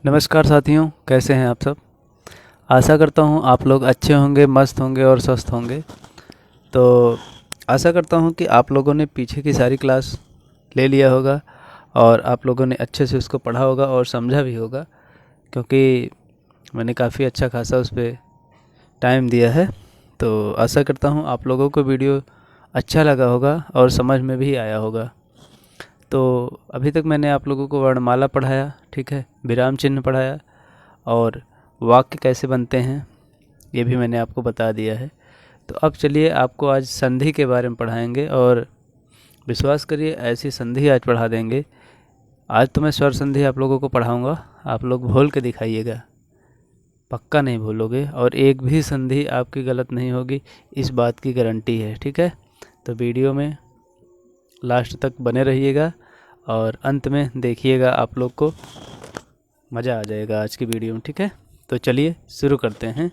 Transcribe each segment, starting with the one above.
नमस्कार साथियों, कैसे हैं आप सब। आशा करता हूं आप लोग अच्छे होंगे, मस्त होंगे और स्वस्थ होंगे। तो आशा करता हूं कि आप लोगों ने पीछे की सारी क्लास ले लिया होगा और आप लोगों ने अच्छे से उसको पढ़ा होगा और समझा भी होगा, क्योंकि मैंने काफ़ी अच्छा खासा उस पर टाइम दिया है। तो आशा करता हूं आप लोगों को वीडियो अच्छा लगा होगा और समझ में भी आया होगा। तो अभी तक मैंने आप लोगों को वर्णमाला पढ़ाया, ठीक है, विराम चिन्ह पढ़ाया और वाक्य कैसे बनते हैं ये भी मैंने आपको बता दिया है। तो अब चलिए आपको आज संधि के बारे में पढ़ाएंगे और विश्वास करिए ऐसी संधि आज पढ़ा देंगे। आज तो मैं स्वर संधि आप लोगों को पढ़ाऊंगा, आप लोग भूल के दिखाइएगा, पक्का नहीं भूलोगे और एक भी संधि आपकी गलत नहीं होगी, इस बात की गारंटी है, ठीक है। तो वीडियो में लास्ट तक बने रहिएगा और अंत में देखिएगा, आप लोग को मज़ा आ जाएगा आज की वीडियो में, ठीक है। तो चलिए शुरू करते हैं।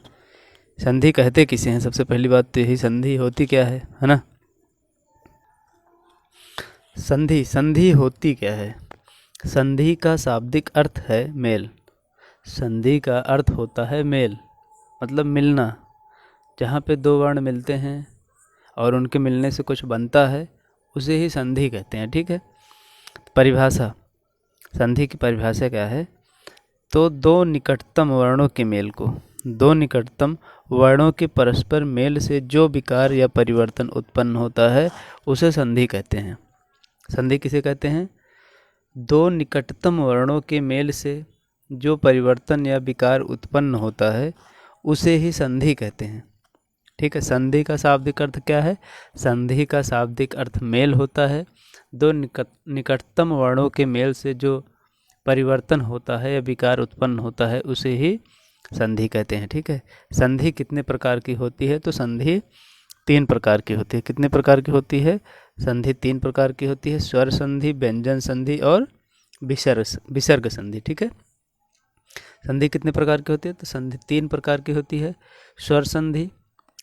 संधि कहते किसे हैं, सबसे पहली बात तो यही, संधि होती क्या है ना। संधि संधि होती क्या है। संधि का शाब्दिक अर्थ है मेल। संधि का अर्थ होता है मेल, मतलब मिलना। जहाँ पे दो वर्ण मिलते हैं और उनके मिलने से कुछ बनता है, उसे ही संधि कहते हैं, ठीक है। परिभाषा, संधि की परिभाषा क्या है, तो दो निकटतम वर्णों के मेल को, दो निकटतम वर्णों के परस्पर मेल से जो विकार या परिवर्तन उत्पन्न होता है उसे संधि कहते हैं। संधि किसे कहते हैं, दो निकटतम वर्णों के मेल से जो परिवर्तन या विकार उत्पन्न होता है उसे ही संधि कहते हैं, ठीक है। संधि का शाब्दिक अर्थ क्या है, संधि का शाब्दिक अर्थ मेल होता है। दो निकटतम वर्णों के मेल से जो परिवर्तन होता है या विकार उत्पन्न होता है उसे ही संधि कहते हैं, ठीक है। संधि कितने प्रकार की होती है, तो संधि तीन प्रकार की होती है। कितने प्रकार की होती है, संधि तीन प्रकार की होती है, स्वर संधि, व्यंजन संधि और विसर्ग संधि, ठीक है। संधि कितने प्रकार की होती है, तो संधि तीन प्रकार की होती है, स्वर संधि,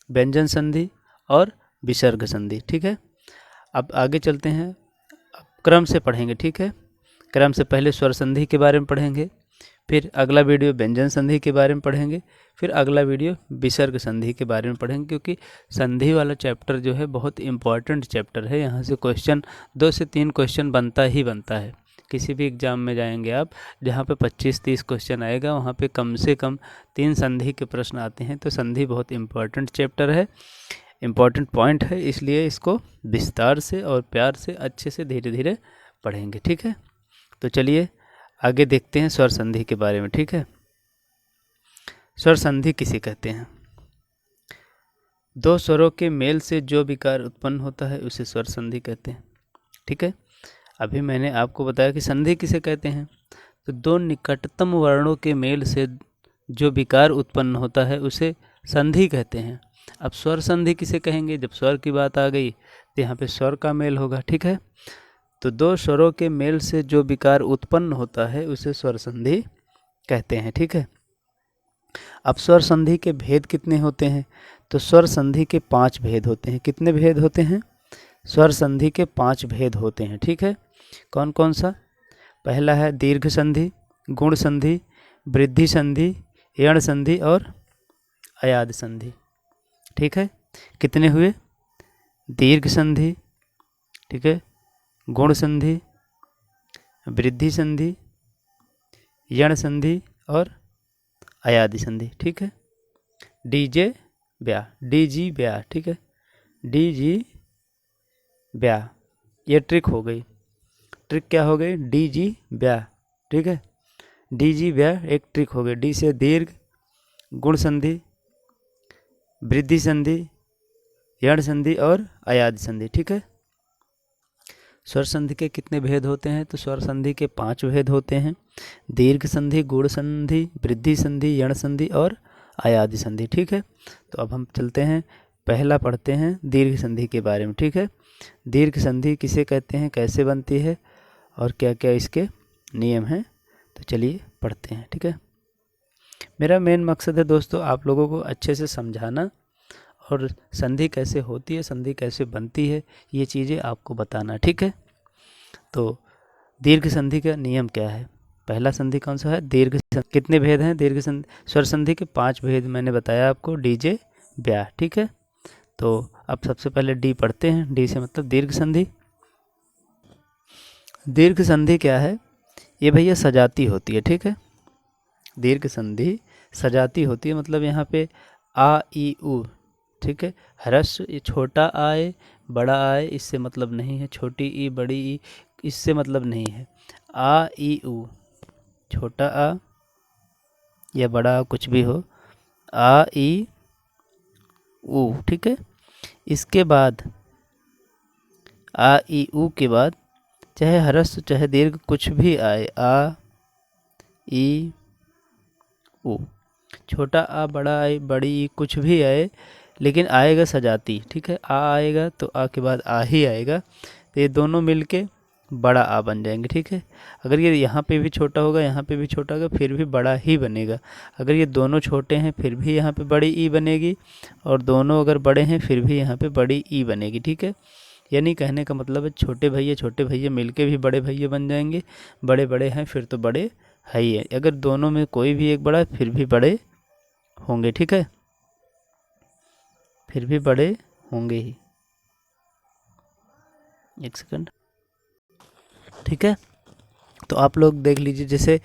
व्यंजन संधि और विसर्ग संधि, ठीक है। अब आगे चलते हैं, अब क्रम से पढ़ेंगे, ठीक है। क्रम से पहले स्वर संधि के बारे में पढ़ेंगे, फिर अगला वीडियो व्यंजन संधि के बारे में पढ़ेंगे, फिर अगला वीडियो विसर्ग संधि के बारे में पढ़ेंगे, क्योंकि संधि वाला चैप्टर जो है बहुत इम्पॉर्टेंट चैप्टर है। यहाँ से क्वेश्चन 2 से 3 क्वेश्चन बनता ही बनता है। किसी भी एग्ज़ाम में जाएंगे आप, जहाँ पे 25-30 क्वेश्चन आएगा, वहाँ पे कम से कम 3 संधि के प्रश्न आते हैं। तो संधि बहुत इम्पॉर्टेंट चैप्टर है, इम्पॉर्टेंट पॉइंट है, इसलिए इसको विस्तार से और प्यार से अच्छे से धीरे धीरे पढ़ेंगे, ठीक है। तो चलिए आगे देखते हैं स्वर संधि के बारे में, ठीक है। स्वर संधि किसे कहते हैं, दो स्वरों के मेल से जो विकार उत्पन्न होता है उसे स्वर संधि कहते हैं, ठीक है। अभी मैंने आपको बताया कि संधि किसे कहते हैं, तो दो निकटतम वर्णों के मेल से जो विकार उत्पन्न होता है उसे संधि कहते हैं। अब स्वर संधि किसे कहेंगे, जब स्वर की बात आ गई तो यहाँ पे स्वर का मेल होगा, ठीक है। तो दो स्वरों के मेल से जो विकार उत्पन्न होता है उसे स्वर संधि कहते हैं, ठीक है। अब स्वर संधि के भेद कितने होते हैं, तो स्वर संधि के 5 भेद होते हैं। कितने भेद होते हैं, स्वर संधि के 5 भेद होते हैं, ठीक है। कौन कौन सा, पहला है दीर्घ संधि, गुण संधि, वृद्धि संधि, यण संधि और अयाद संधि, ठीक है। कितने हुए, दीर्घ संधि, ठीक है, गुण संधि, वृद्धि संधि, यण संधि और अयादि संधि, ठीक है। डीजे ब्याह, डीजी ब्याह, ठीक है, डीजी ब्याह, ये ट्रिक हो गई। ट्रिक क्या हो गई, डीजी ब्याह, ठीक है। डीजी ब्याह एक ट्रिक हो गई। डी से दीर्घ, गुण संधि, वृद्धि संधि, यण संधि और अयादि संधि, ठीक है। स्वर संधि के कितने भेद होते हैं, तो स्वर संधि के 5 भेद होते हैं, दीर्घ संधि, गुण संधि, वृद्धि संधि, यण संधि और अयादि संधि, ठीक है। तो अब हम चलते हैं, पहला पढ़ते हैं दीर्घ संधि के बारे में, ठीक है। दीर्घ संधि किसे कहते हैं, कैसे बनती है और क्या क्या इसके नियम हैं, तो चलिए पढ़ते हैं, ठीक है। मेरा मेन मकसद है दोस्तों आप लोगों को अच्छे से समझाना और संधि कैसे होती है, संधि कैसे बनती है, ये चीज़ें आपको बताना, ठीक है। तो दीर्घ संधि का नियम क्या है, पहला संधि कौन सा है? दीर्घ संधि। कितने भेद हैं दीर्घ संधि स्वर संधि के? 5 भेद मैंने बताया आपको, डीजे ब्याह। ठीक है, तो अब सबसे पहले डी पढ़ते हैं। डी से मतलब दीर्घ संधि। दीर्घ संधि क्या है? ये भैया सजाती होती है। ठीक है, दीर्घ संधि सजाती होती है, मतलब यहाँ पे आ ई उ। ठीक है, ह्रस्व ये छोटा आए बड़ा आए इससे मतलब नहीं है, छोटी ई बड़ी ई इससे मतलब नहीं है। आ ई उ, छोटा आ या बड़ा आ कुछ भी हो, आ ई उ। ठीक है, इसके बाद आ ई उ के बाद चाहे ह्रस्व चाहे दीर्घ कुछ भी आए, आ ई उ, छोटा आ बड़ा आई बड़ी ई कुछ भी आए, लेकिन आएगा सजाती। ठीक है, आ आएगा तो आ के बाद आ ही आएगा, तो ये दोनों मिलके बड़ा आ बन जाएंगे। ठीक है, अगर ये यहाँ पे भी छोटा होगा यहाँ पे भी छोटा होगा फिर भी बड़ा ही बनेगा। अगर ये दोनों छोटे हैं फिर भी यहाँ पे बड़ी ई बनेगी, और दोनों अगर बड़े हैं फिर भी यहाँ पे बड़ी ई बनेगी। ठीक है, यानी कहने का मतलब है छोटे भैया मिलके भी बड़े भैया बन जाएंगे, बड़े बड़े हैं फिर तो बड़े है ही है। अगर दोनों में कोई भी एक बड़ा है फिर भी बड़े होंगे। ठीक है, फिर भी बड़े होंगे ही। एक सेकंड। ठीक है, तो आप लोग देख लीजिए, जैसे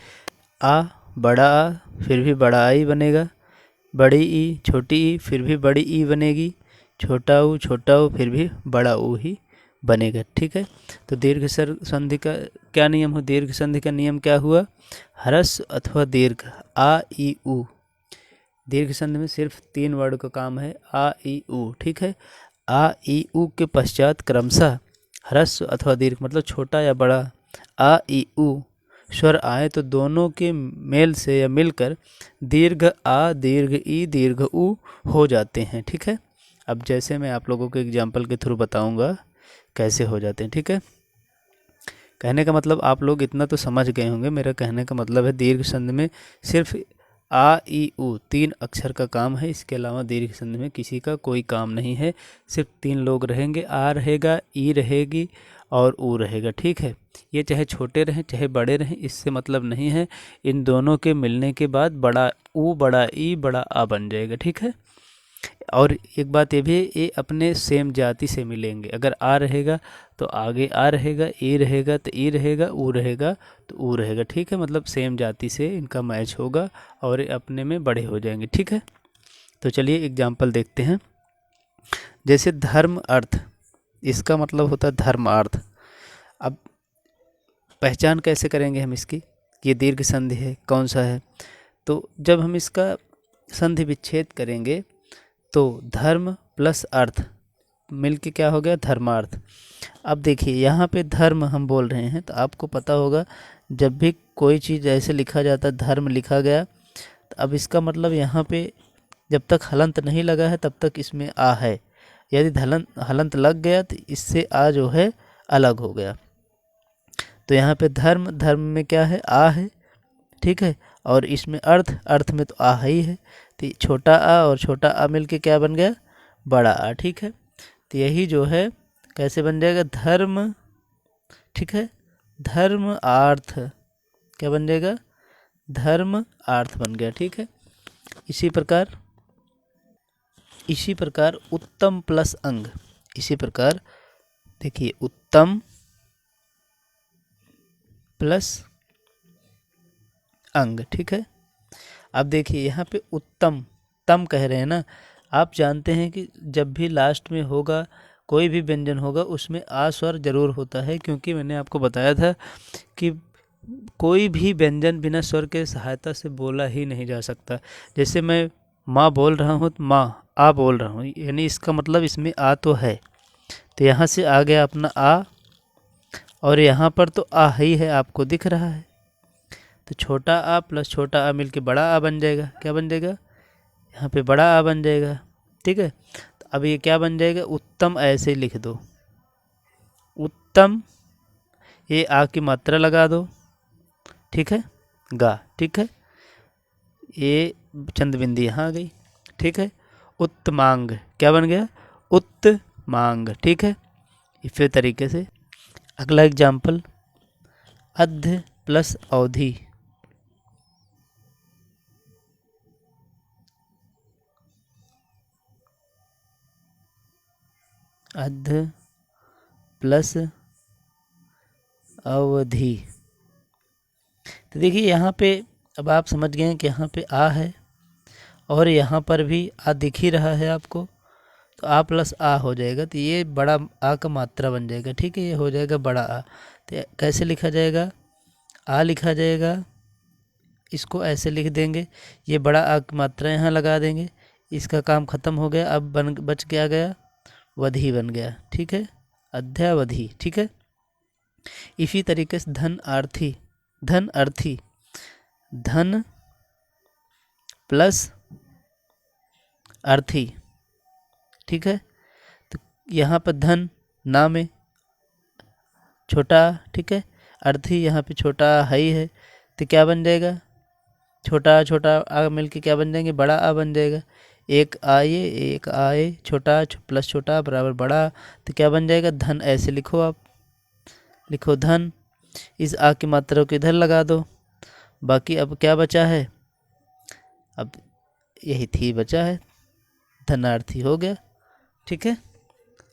आ बड़ा आ फिर भी बड़ा आ ही बनेगा, बड़ी ई छोटी ई फिर भी बड़ी ई बनेगी, छोटा ऊ फिर भी बड़ा ऊ ही बनेगा। ठीक है, तो दीर्घ संधि का क्या नियम हो? दीर्घ संधि का नियम क्या हुआ? ह्रस्व अथवा दीर्घ आ ई उ। दीर्घ संधि में सिर्फ 3 वर्ड का काम है, आ ई उ। ठीक है, आ ई उ के पश्चात क्रमशः ह्रस्व अथवा दीर्घ मतलब छोटा या बड़ा आ ई उ स्वर आए तो दोनों के मेल से या मिलकर दीर्घ आ दीर्घ ई दीर्घ उ हो जाते हैं। ठीक है, अब जैसे मैं आप लोगों को एग्जाम्पल के थ्रू बताऊंगा कैसे हो जाते हैं। ठीक है, कहने का मतलब आप लोग इतना तो समझ गए होंगे। मेरा कहने का मतलब है दीर्घ संधि में सिर्फ आ ई उ 3 अक्षर का काम है, इसके अलावा दीर्घ संधि में किसी का कोई काम नहीं है। सिर्फ 3 लोग रहेंगे, आ रहेगा, ई रहेगी और ऊ रहेगा। ठीक है, ये चाहे छोटे रहें चाहे बड़े रहें इससे मतलब नहीं है, इन दोनों के मिलने के बाद बड़ा ऊ बड़ा ई बड़ा आ बन जाएगा। ठीक है, और एक बात ये भी है, ये अपने सेम जाति से मिलेंगे। अगर आ रहेगा तो आगे आ रहेगा, ई रहेगा तो ई रहेगा, ऊ रहेगा तो ऊ रहेगा। ठीक है, मतलब सेम जाति से इनका मैच होगा और ये अपने में बड़े हो जाएंगे। ठीक है, तो चलिए एग्जाम्पल देखते हैं। जैसे धर्म अर्थ, इसका मतलब होता है धर्मार्थ। अब पहचान कैसे करेंगे हम इसकी, ये दीर्घ संधि है कौन सा है? तो जब हम इसका संधि विच्छेद करेंगे तो धर्म प्लस अर्थ मिलके क्या हो गया? धर्मार्थ। अब देखिए यहाँ पे धर्म हम बोल रहे हैं तो आपको पता होगा जब भी कोई चीज़ ऐसे लिखा जाता है धर्म लिखा गया, तो अब इसका मतलब यहाँ पे जब तक हलंत नहीं लगा है तब तक इसमें आ है। यदि हलंत लग गया तो इससे आ जो है अलग हो गया। तो यहाँ पे धर्म में क्या है? आ है। ठीक है, और इसमें अर्थ में तो आ ही है, तो छोटा आ और छोटा आ मिलके क्या बन गया? बड़ा आ। ठीक है, तो यही जो है कैसे बन जाएगा? धर्म। ठीक है, धर्म आर्थ क्या बन जाएगा? धर्म आर्थ बन गया। ठीक है, इसी प्रकार उत्तम प्लस अंग, इसी प्रकार देखिए उत्तम प्लस अंग। ठीक है, अब देखिए यहाँ पे उत्तम तम कह रहे हैं ना, आप जानते हैं कि जब भी लास्ट में होगा कोई भी व्यंजन होगा उसमें आ स्वर जरूर होता है, क्योंकि मैंने आपको बताया था कि कोई भी व्यंजन बिना स्वर के सहायता से बोला ही नहीं जा सकता। जैसे मैं माँ बोल रहा हूँ तो माँ आ बोल रहा हूँ, यानी इसका मतलब इसमें आ तो है, तो यहाँ से आ गया अपना आ, और यहाँ पर तो आ ही है, आपको दिख रहा है। तो छोटा आ प्लस छोटा आ मिलके बड़ा आ बन जाएगा। क्या बन जाएगा? यहाँ पे बड़ा आ बन जाएगा। ठीक है, तो अब ये क्या बन जाएगा? उत्तम ऐसे लिख दो, उत्तम, ये आ की मात्रा लगा दो। ठीक है, गा। ठीक है, ये चंद बिंदी यहाँ आ गई। ठीक है, उत्तमांग क्या बन गया? उत्तमांग। ठीक है, इसी तरीके से अगला एग्जाम्पल अध प्लस अवधि, अध प्लस अवधि। तो देखिए यहाँ पे अब आप समझ गए हैं कि यहाँ पे आ है और यहाँ पर भी आ दिख ही रहा है आपको, तो आ प्लस आ हो जाएगा, तो ये बड़ा आ का मात्रा बन जाएगा। ठीक है, ये हो जाएगा बड़ा आ। तो कैसे लिखा जाएगा? आ लिखा जाएगा, इसको ऐसे लिख देंगे, ये बड़ा आ की मात्रा यहाँ लगा देंगे, इसका काम खत्म हो गया। अब बच क्या गया? वधि बन गया। ठीक है, अध्यावधि। ठीक है, इसी तरीके से धन अर्थी, धन प्लस अर्थी। ठीक है, तो यहाँ पर धन ना में छोटा, ठीक है, अर्थी यहाँ पे छोटा हाई है, तो क्या बन जाएगा? छोटा छोटा आ मिलके क्या बन जाएंगे? बड़ा आ बन जाएगा। एक आए छोटा प्लस छोटा बराबर बड़ा, तो क्या बन जाएगा? धन। ऐसे लिखो, आप लिखो धन, इस आ की मात्रा को इधर लगा दो। बाकी अब क्या बचा है? अब यही थी बचा है, धनार्थी हो गया। ठीक है,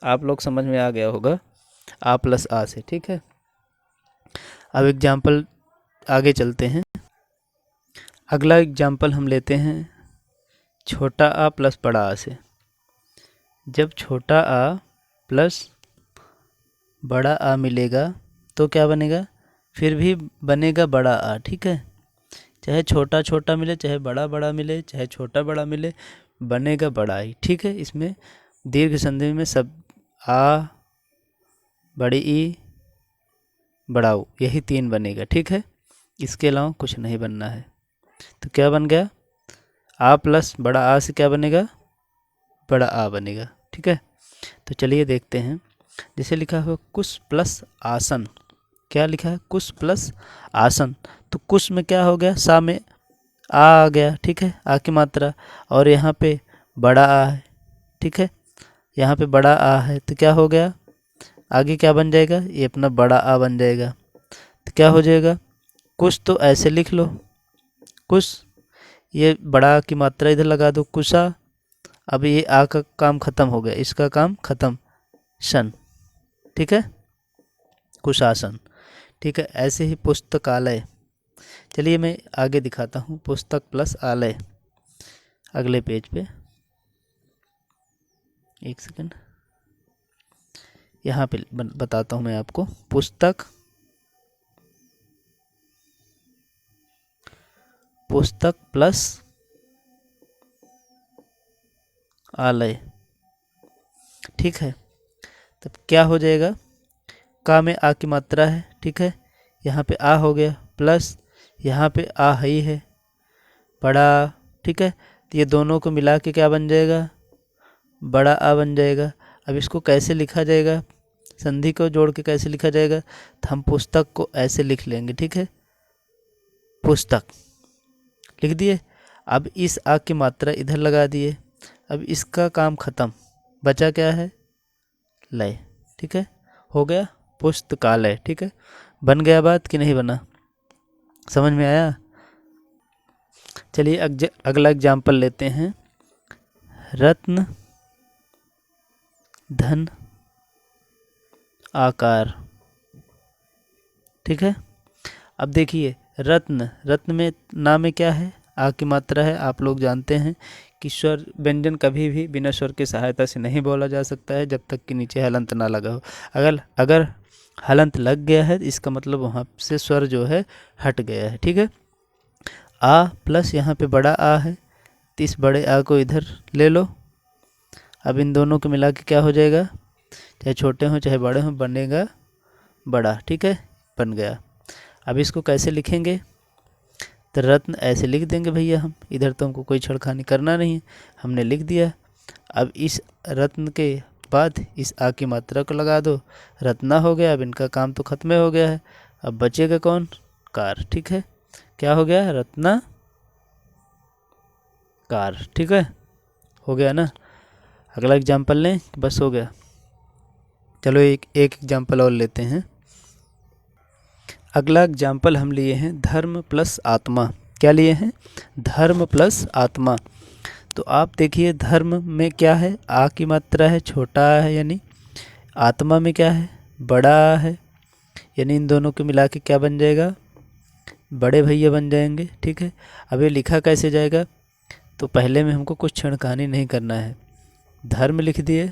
आप लोग समझ में आ गया होगा आ प्लस आ से। ठीक है, अब एग्जाम्पल आगे चलते हैं। अगला एग्जाम्पल हम लेते हैं छोटा आ प्लस बड़ा आ से। जब छोटा आ प्लस बड़ा आ मिलेगा तो क्या बनेगा? फिर भी बनेगा बड़ा आ। ठीक है, चाहे छोटा छोटा मिले, चाहे बड़ा बड़ा मिले, चाहे छोटा बड़ा मिले, बनेगा बड़ा ही। ठीक है, इसमें दीर्घ संधि में सब आ, बड़ी ई, बड़ा ऊ, यही तीन बनेगा। ठीक है, इसके अलावा कुछ नहीं बनना है। तो क्या बन गया? आ प्लस बड़ा आ से क्या बनेगा? बड़ा आ बनेगा। ठीक है, तो चलिए देखते हैं। जैसे लिखा हुआ कुश प्लस आसन, क्या लिखा है? कुश प्लस आसन। तो कुश में क्या हो गया? सा में आ गया। ठीक है, आ की मात्रा, और यहाँ पे बड़ा आ है। ठीक है, यहाँ पे बड़ा आ है, तो क्या हो गया? आगे क्या बन जाएगा? ये अपना बड़ा आ बन जाएगा। तो क्या हो जाएगा? कुछ तो ऐसे लिख लो, कुछ, ये बड़ा की मात्रा इधर लगा दो, कुशा। अब ये आ का काम खत्म हो गया, इसका काम खत्म, शन। ठीक है, कुशासन। ठीक है, ऐसे ही पुस्तकालय। चलिए मैं आगे दिखाता हूँ, पुस्तक प्लस आलय, अगले पेज पे। एक सेकंड, यहाँ पे बताता हूँ मैं आपको। पुस्तक प्लस आलय। ठीक है, तब क्या हो जाएगा? का में आ की मात्रा है। ठीक है, यहाँ पे आ हो गया, प्लस यहाँ पे आ ही है, बड़ा। ठीक है, तो ये दोनों को मिला के क्या बन जाएगा? बड़ा आ बन जाएगा। अब इसको कैसे लिखा जाएगा? संधि को जोड़ के कैसे लिखा जाएगा? तो हम पुस्तक को ऐसे लिख लेंगे। ठीक है, पुस्तक लिख दिए। अब इस आ की मात्रा इधर लगा दिए। अब इसका काम खत्म, बचा क्या है? लय। ठीक है, हो गया पुस्तकालय। ठीक है, बन गया बात कि नहीं बना? समझ में आया? चलिए अगला एग्जाम्पल लेते हैं। रत्न धन आकार। ठीक है, अब देखिए रत्न में ना में क्या है? आ की मात्रा है। आप लोग जानते हैं कि स्वर व्यंजन कभी भी बिना स्वर की सहायता से नहीं बोला जा सकता है जब तक कि नीचे हलंत ना लगा हो। अगर हलंत लग गया है, इसका मतलब वहाँ से स्वर जो है हट गया है। ठीक है, आ प्लस यहाँ पे बड़ा आ है, तो इस बड़े आ को इधर ले लो। अब इन दोनों को मिला के क्या हो जाएगा? चाहे छोटे हों चाहे बड़े हों, बनेगा बड़ा। ठीक है, बन गया। अब इसको कैसे लिखेंगे? तो रत्न ऐसे लिख देंगे भैया हम, इधर तो हमको कोई छेड़खानी करना नहीं है, हमने लिख दिया। अब इस रत्न के बाद इस आ की मात्रा को लगा दो, रत्ना हो गया। अब इनका काम तो खत्म हो गया है, अब बचेगा कौन? कार। ठीक है, क्या हो गया? रत्ना कार। ठीक है, हो गया ना? अगला एग्जाम्पल लें, बस हो गया? चलो एक एग्जाम्पल और लेते हैं। अगला एग्जाम्पल हम लिए हैं धर्म प्लस आत्मा। क्या लिए हैं? धर्म प्लस आत्मा। तो आप देखिए धर्म में क्या है? आ की मात्रा है, छोटा है, यानी आत्मा में क्या है, बड़ा आ है, यानी इन दोनों को मिला के क्या बन जाएगा, बड़े भैया बन जाएंगे। ठीक है, अब ये लिखा कैसे जाएगा, तो पहले में हमको कुछ छेड़खानी नहीं करना है, धर्म लिख दिए।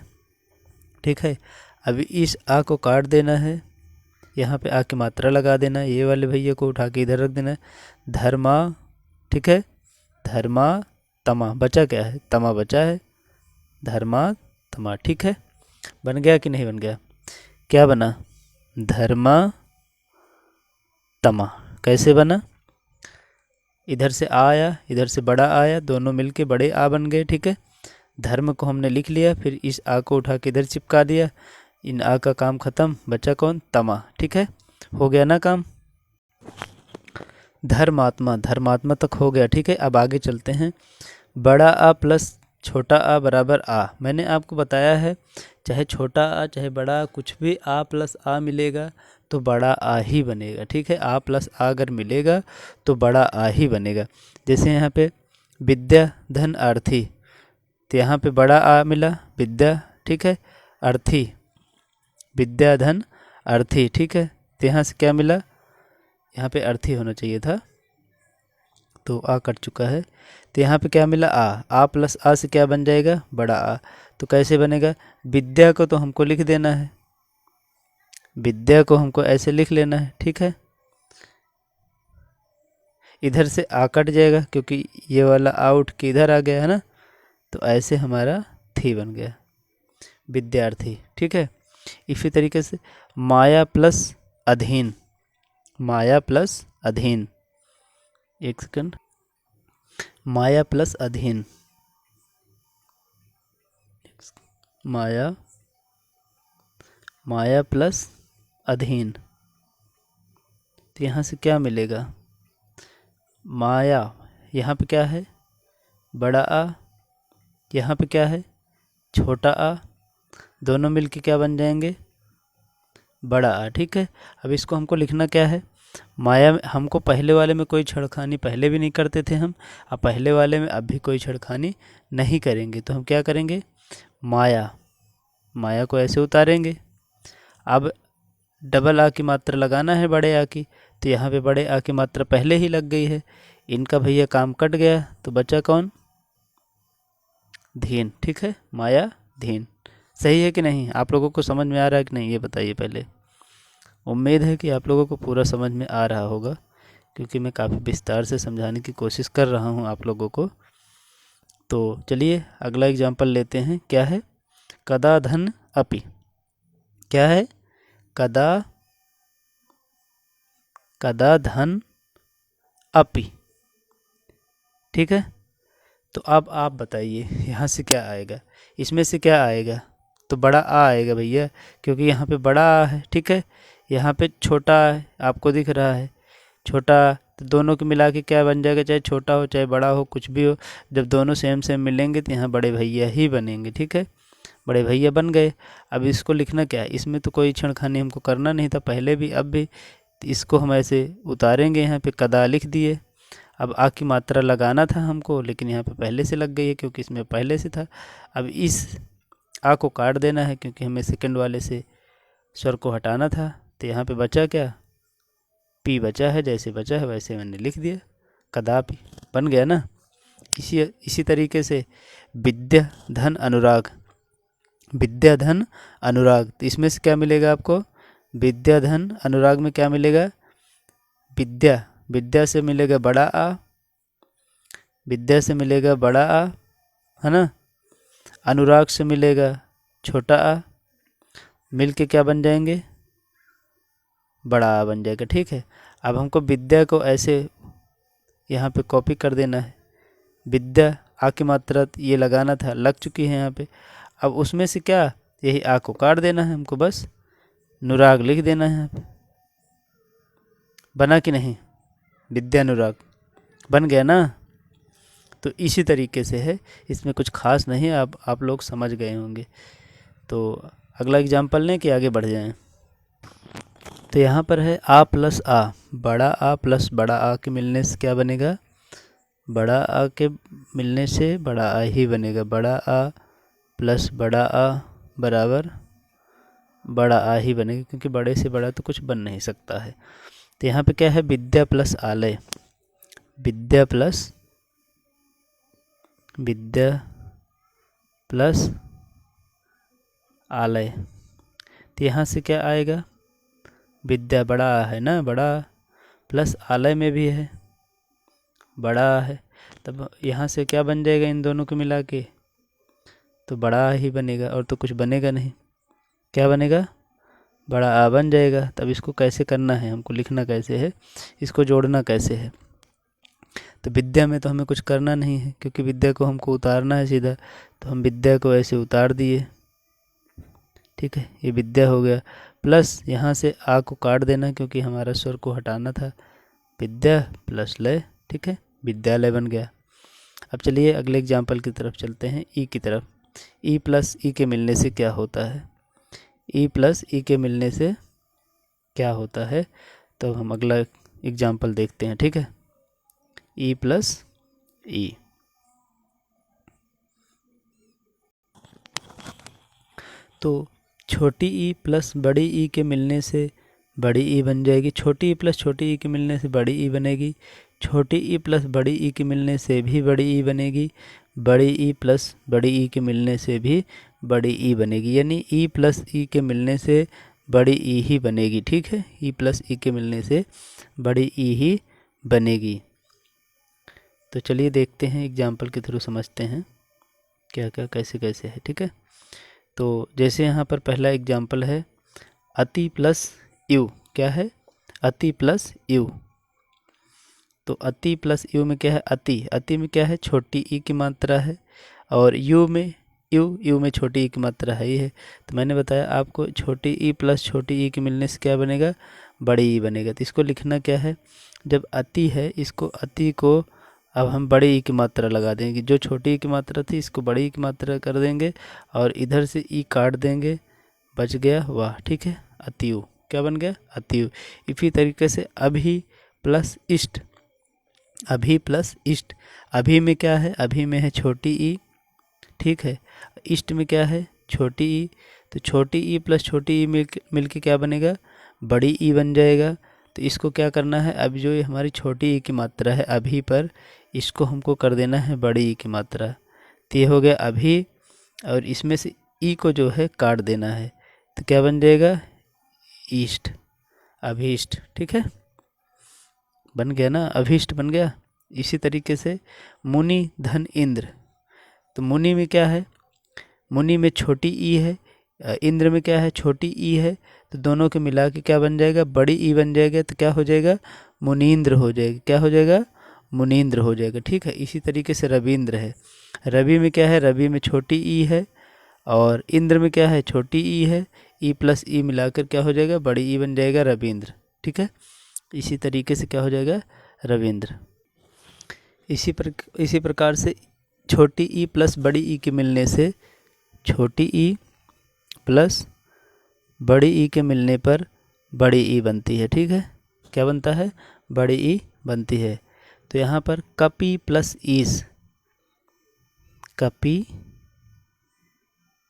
ठीक है, अभी इस आ को काट देना है, यहाँ पे आ की मात्रा लगा देना है, ये वाले भैया को उठा के इधर रख देना है, धर्मा। ठीक है, धर्मा तमा, बचा क्या है, तमा बचा है, धर्मा तमा। ठीक है, बन गया कि नहीं बन गया, क्या बना, धर्मा तमा। कैसे बना, इधर से आ आया, इधर से बड़ा आया, दोनों मिलके बड़े आ बन गए। ठीक है, धर्म को हमने लिख लिया, फिर इस आ को उठा के इधर चिपका दिया, इन आ का काम खत्म, बचा कौन, तमा। ठीक है, हो गया ना काम, धर्मात्मा, धर्मात्मा तक हो गया। ठीक है, अब आगे चलते हैं, बड़ा आ प्लस छोटा आ बराबर आ। मैंने आपको बताया है चाहे छोटा आ चाहे बड़ा आ, कुछ भी आ प्लस आ मिलेगा तो बड़ा आ ही बनेगा। ठीक है, आ प्लस आ अगर मिलेगा तो बड़ा आ ही बनेगा। जैसे यहाँ पे विद्या धन अर्थी, तो यहाँ पे बड़ा आ मिला, विद्या। ठीक है, अर्थी, विद्या धन अर्थी। ठीक है, तो यहाँ से क्या मिला, यहाँ पे अर्थी होना चाहिए था, तो आ कट चुका है, तो यहाँ पे क्या मिला, आ प्लस आ से क्या बन जाएगा, बड़ा आ। तो कैसे बनेगा, विद्या को तो हमको लिख देना है, विद्या को हमको ऐसे लिख लेना है। ठीक है, इधर से आ कट जाएगा क्योंकि ये वाला आ उठ के इधर आ गया है ना, तो ऐसे हमारा थी बन गया, विद्यार्थी। ठीक है, इसी तरीके से माया प्लस अधीन, माया प्लस अधीन, एक सेकंड, माया प्लस अधीन, माया, माया प्लस अधीन, तो यहाँ से क्या मिलेगा, माया, यहाँ पे क्या है, बड़ा आ, यहाँ पे क्या है, छोटा आ, दोनों मिलके क्या बन जाएंगे, बड़ा आ। ठीक है, अब इसको हमको लिखना क्या है, माया में हमको पहले वाले में कोई छेड़खानी पहले भी नहीं करते थे हम, अब पहले वाले में अब भी कोई छेड़खानी नहीं करेंगे, तो हम क्या करेंगे, माया, माया को ऐसे उतारेंगे। अब डबल आ की मात्रा लगाना है बड़े आ की, तो यहाँ पे बड़े आ की मात्रा पहले ही लग गई है, इनका भैया काम कट गया, तो बचा कौन, धीन। ठीक है, माया धीन। सही है कि नहीं, आप लोगों को समझ में आ रहा है कि नहीं, ये बताइए पहले। उम्मीद है कि आप लोगों को पूरा समझ में आ रहा होगा, क्योंकि मैं काफ़ी विस्तार से समझाने की कोशिश कर रहा हूँ आप लोगों को। तो चलिए अगला एग्जाम्पल लेते हैं, क्या है, कदा धन अपि, क्या है, कदा, कदा धन अपि। ठीक है, तो अब आप बताइए यहाँ से क्या आएगा, इसमें से क्या आएगा, तो बड़ा आ आएगा भैया, क्योंकि यहाँ पे बड़ा आ है। ठीक है, यहाँ पे छोटा है, आपको दिख रहा है छोटा, तो दोनों को मिला के क्या बन जाएगा, चाहे छोटा हो चाहे बड़ा हो कुछ भी हो, जब दोनों सेम सेम मिलेंगे तो यहाँ बड़े भैया ही बनेंगे। ठीक है, बड़े भैया बन गए। अब इसको लिखना क्या है, इसमें तो कोई छेड़खानी हमको करना नहीं था पहले भी अब भी, तो इसको हम ऐसे उतारेंगे, यहाँ पे कदा लिख दिए। अब आ की मात्रा लगाना था हमको, लेकिन यहाँ पे पहले से लग गई है क्योंकि इसमें पहले से था। अब इस आ को काट देना है क्योंकि हमें सेकंड वाले से स्वर को हटाना था, तो यहाँ पे बचा क्या, पी बचा है, जैसे बचा है वैसे मैंने लिख दिया, कदापि, बन गया ना। इसी तरीके से विद्या धन अनुराग, विद्या धन अनुराग, तो इसमें से क्या मिलेगा आपको, विद्या धन अनुराग में क्या मिलेगा, विद्या, विद्या से मिलेगा बड़ा आ, विद्या से मिलेगा बड़ा आ, है ना, अनुराग से मिलेगा छोटा आ, मिल के क्या बन जाएंगे, बड़ा आ बन जाएगा। ठीक है, अब हमको विद्या को ऐसे यहाँ पे कॉपी कर देना है, विद्या आ की मात्रा ये लगाना था, लग चुकी है यहाँ पे। अब उसमें से क्या, यही आ को काट देना है हमको, बस अनुराग लिख देना है यहाँ पे, बना कि नहीं, विद्यानुराग बन गया ना। तो इसी तरीके से है, इसमें कुछ खास नहीं है, आप लोग समझ गए होंगे। तो अगला एग्जाम्पल लें कि आगे बढ़ जाएं। तो यहाँ पर है आ प्लस आ, बड़ा आ प्लस बड़ा आ के मिलने से क्या बनेगा, बड़ा आ के मिलने से बड़ा आ ही बनेगा, बड़ा आ प्लस बड़ा आ बराबर बड़ा आ ही बनेगा, क्योंकि बड़े से बड़ा तो कुछ बन नहीं सकता है। तो यहाँ पे क्या है, विद्या प्लस आलय, विद्या प्लस आलय। तो यहाँ से क्या आएगा, विद्या बड़ा है ना, बड़ा प्लस आलय में भी है बड़ा है, तब यहाँ से क्या बन जाएगा इन दोनों को मिला के, तो बड़ा ही बनेगा, और तो कुछ बनेगा नहीं। क्या बनेगा, बड़ा आ बन जाएगा। तब इसको कैसे करना है, हमको लिखना कैसे है, इसको जोड़ना कैसे है। तो विद्या में तो हमें कुछ करना नहीं है, क्योंकि विद्या को हमको उतारना है सीधा, तो हम विद्या को ऐसे उतार दिए, ठीक है, ये विद्या हो गया। प्लस यहाँ से आ को काट देना, क्योंकि हमारा स्वर को हटाना था, विद्या प्लस लय, ठीक है, विद्यालय बन गया। अब चलिए अगले एग्जाम्पल की तरफ चलते हैं, ई की तरफ। ई प्लस ई के मिलने से क्या होता है, ई प्लस ई के मिलने से क्या होता है, तो हम अगला एग्जाम्पल देखते हैं, ठीक है। ई प्लस ई, तो छोटी ई प्लस बड़ी ई के मिलने से बड़ी ई बन जाएगी, छोटी ई प्लस छोटी ई के मिलने से बड़ी ई बनेगी, छोटी ई प्लस बड़ी ई के मिलने से भी बड़ी ई बनेगी, बड़ी ई प्लस बड़ी ई के मिलने से भी बड़ी ई बनेगी, यानी ई प्लस ई के मिलने से बड़ी ई ही बनेगी, ठीक है, ई प्लस ई के मिलने से बड़ी ई ही बनेगी। तो चलिए देखते हैं, एग्जाम्पल के थ्रू समझते हैं क्या क्या कैसे कैसे है, ठीक है। तो जैसे यहाँ पर पहला एग्जाम्पल है, अति प्लस यू, क्या है, अति प्लस यू। तो अति प्लस यू में क्या है, अति में क्या है, छोटी ई की मात्रा है, और यू में छोटी ई की मात्रा है, ये है। तो मैंने बताया आपको, छोटी ई प्लस छोटी ई के मिलने से क्या बनेगा, बड़ी ई बनेगा। तो इसको लिखना क्या है, जब अति है, इसको अति को अब हम बड़ी ई की मात्रा लगा देंगे, जो छोटी ई की मात्रा थी इसको बड़ी ई की मात्रा कर देंगे, और इधर से ई काट देंगे, बच गया वाह, ठीक है, अतियु, क्या बन गया, अतियु। इसी तरीके से अभी प्लस इष्ट, अभी प्लस इष्ट, अभी में क्या है, अभी में है छोटी ई, ठीक है, इष्ट में क्या है, छोटी ई, तो छोटी ई प्लस छोटी ई मिल के क्या बनेगा, बड़ी ई बन जाएगा। तो इसको क्या करना है, अब जो ये हमारी छोटी ई की मात्रा है अभी पर, इसको हमको कर देना है बड़ी ई की मात्रा। तो ये हो गया अभी, और इसमें से ई को जो है काट देना है, तो क्या बन जाएगा, ईष्ट, अभीष्ट, ठीक है, बन गया ना, अभीष्ट बन गया। इसी तरीके से मुनि धन इंद्र, तो मुनि में क्या है, मुनि में छोटी ई है, इंद्र में क्या है, छोटी ई है, तो दोनों को मिला के क्या बन जाएगा, बड़ी ई बन जाएगा। तो क्या हो जाएगा, मुनींद्र हो जाएगा, क्या हो जाएगा, मुनींद्र हो जाएगा, ठीक है। इसी तरीके से रविंद्र है, रवि में क्या है, रवि में छोटी ई है, और इंद्र में क्या है, छोटी ई है, ई प्लस ई मिलाकर क्या हो जाएगा, बड़ी ई बन जाएगा, रविंद्र, ठीक है। इसी तरीके से क्या हो जाएगा, रविंद्र। इसी प्रकार से छोटी ई प्लस बड़ी ई के मिलने से छोटी ई प्लस बड़ी ई के मिलने पर बड़ी ई बनती है, ठीक है, क्या बनता है, बड़ी ई बनती है। तो यहाँ पर कपि प्लस ईस, कपि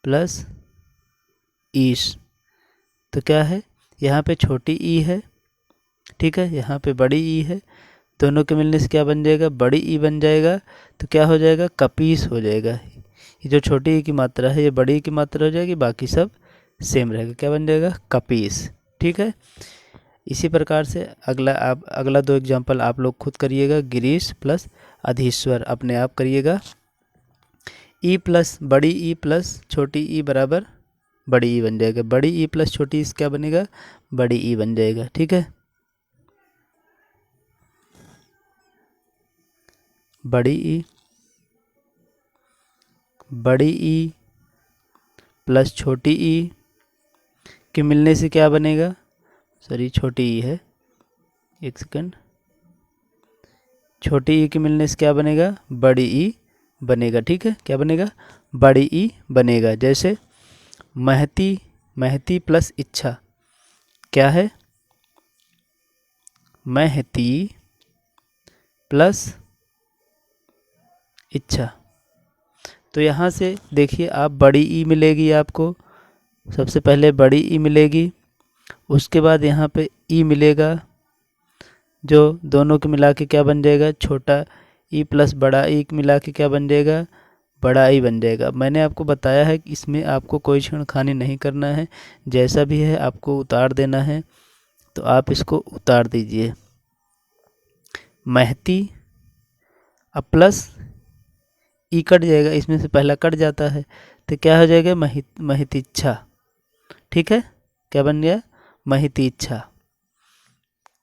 प्लस ईश, तो क्या है, यहाँ पे छोटी ई है, ठीक है, यहाँ पे बड़ी ई है, दोनों के मिलने से क्या बन जाएगा, बड़ी ई बन जाएगा। तो क्या हो जाएगा, कपीस हो जाएगा। ये जो छोटी ई की मात्रा है ये बड़ी ई की मात्रा हो जाएगी, बाकी सब सेम रहेगा, क्या बन जाएगा, कपीस, ठीक है। इसी प्रकार से अगला दो एग्जाम्पल आप लोग खुद करिएगा, गिरीश प्लस अधीश्वर अपने आप करिएगा। ई प्लस बड़ी ई प्लस छोटी ई बराबर बड़ी ई बन जाएगा, बड़ी ई प्लस छोटी ई क्या बनेगा, बड़ी ई बन जाएगा, ठीक है। बड़ी ई प्लस छोटी ई के मिलने से क्या बनेगा, सॉरी छोटी ई है, एक सेकंड, छोटी ई के मिलने से क्या बनेगा, बड़ी ई बनेगा, ठीक है, क्या बनेगा, बड़ी ई बनेगा। जैसे महती प्लस इच्छा, क्या है, महती प्लस इच्छा। तो यहाँ से देखिए आप, बड़ी ई मिलेगी आपको, सबसे पहले बड़ी ई मिलेगी, उसके बाद यहाँ पे ई मिलेगा, जो दोनों को मिला के क्या बन जाएगा, छोटा ई प्लस बड़ा ई मिला के क्या बन जाएगा, बड़ा ई बन जाएगा। मैंने आपको बताया है कि इसमें आपको कोई छेड़खानी नहीं करना है, जैसा भी है आपको उतार देना है, तो आप इसको उतार दीजिए। महती, अब प्लस ई कट जाएगा, इसमें से पहला कट जाता है, तो क्या हो जाएगा, महितीच्छा। ठीक है, क्या बन गया, महितीच्छा,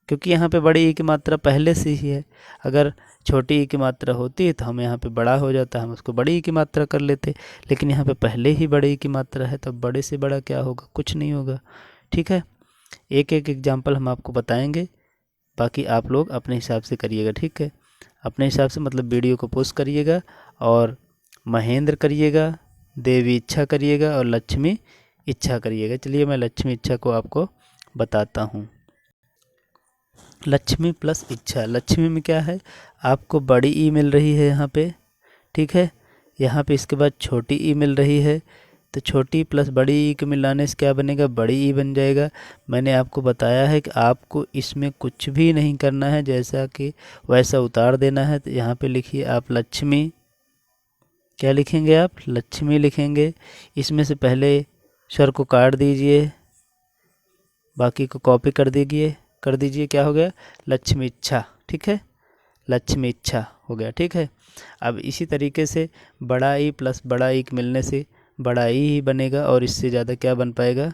क्योंकि यहाँ पे बड़ी ई की मात्रा पहले से ही है। अगर छोटी ई की मात्रा होती है तो हम यहाँ पे बड़ा हो जाता, हम उसको बड़ी ई की मात्रा कर लेते, लेकिन यहाँ पे पहले ही बड़ी ई की मात्रा है, तो बड़े से बड़ा क्या होगा, कुछ नहीं होगा। ठीक है, एक एक एग्जाम्पल हम आपको बताएंगे, बाकी आप लोग अपने हिसाब से करिएगा। ठीक है, अपने हिसाब से मतलब वीडियो को पोस्ट करिएगा, और महेंद्र करिएगा, देवी इच्छा करिएगा, और लक्ष्मी इच्छा करिएगा। चलिए मैं लक्ष्मी इच्छा को आपको बताता हूँ। लक्ष्मी प्लस इच्छा, लक्ष्मी में क्या है, आपको बड़ी ई मिल रही है यहाँ पे। ठीक है, यहाँ पे इसके बाद छोटी ई मिल रही है, तो छोटी प्लस बड़ी ई के मिलाने से क्या बनेगा, बड़ी ई बन जाएगा। मैंने आपको बताया है कि आपको इसमें कुछ भी नहीं करना है, जैसा कि वैसा उतार देना है। तो यहाँ पे लिखिए आप लक्ष्मी, क्या लिखेंगे आप, लक्ष्मी लिखेंगे। इसमें से पहले स्वर को काट दीजिए, बाकी को कॉपी कर दीजिए, क्या हो गया, लक्ष्मी इच्छा। ठीक है, लक्ष्मी इच्छा हो गया। ठीक है, अब इसी तरीके से बड़ा ई प्लस बड़ा ई के मिलने से बड़ा ई ही बनेगा, और इससे ज़्यादा क्या बन पाएगा,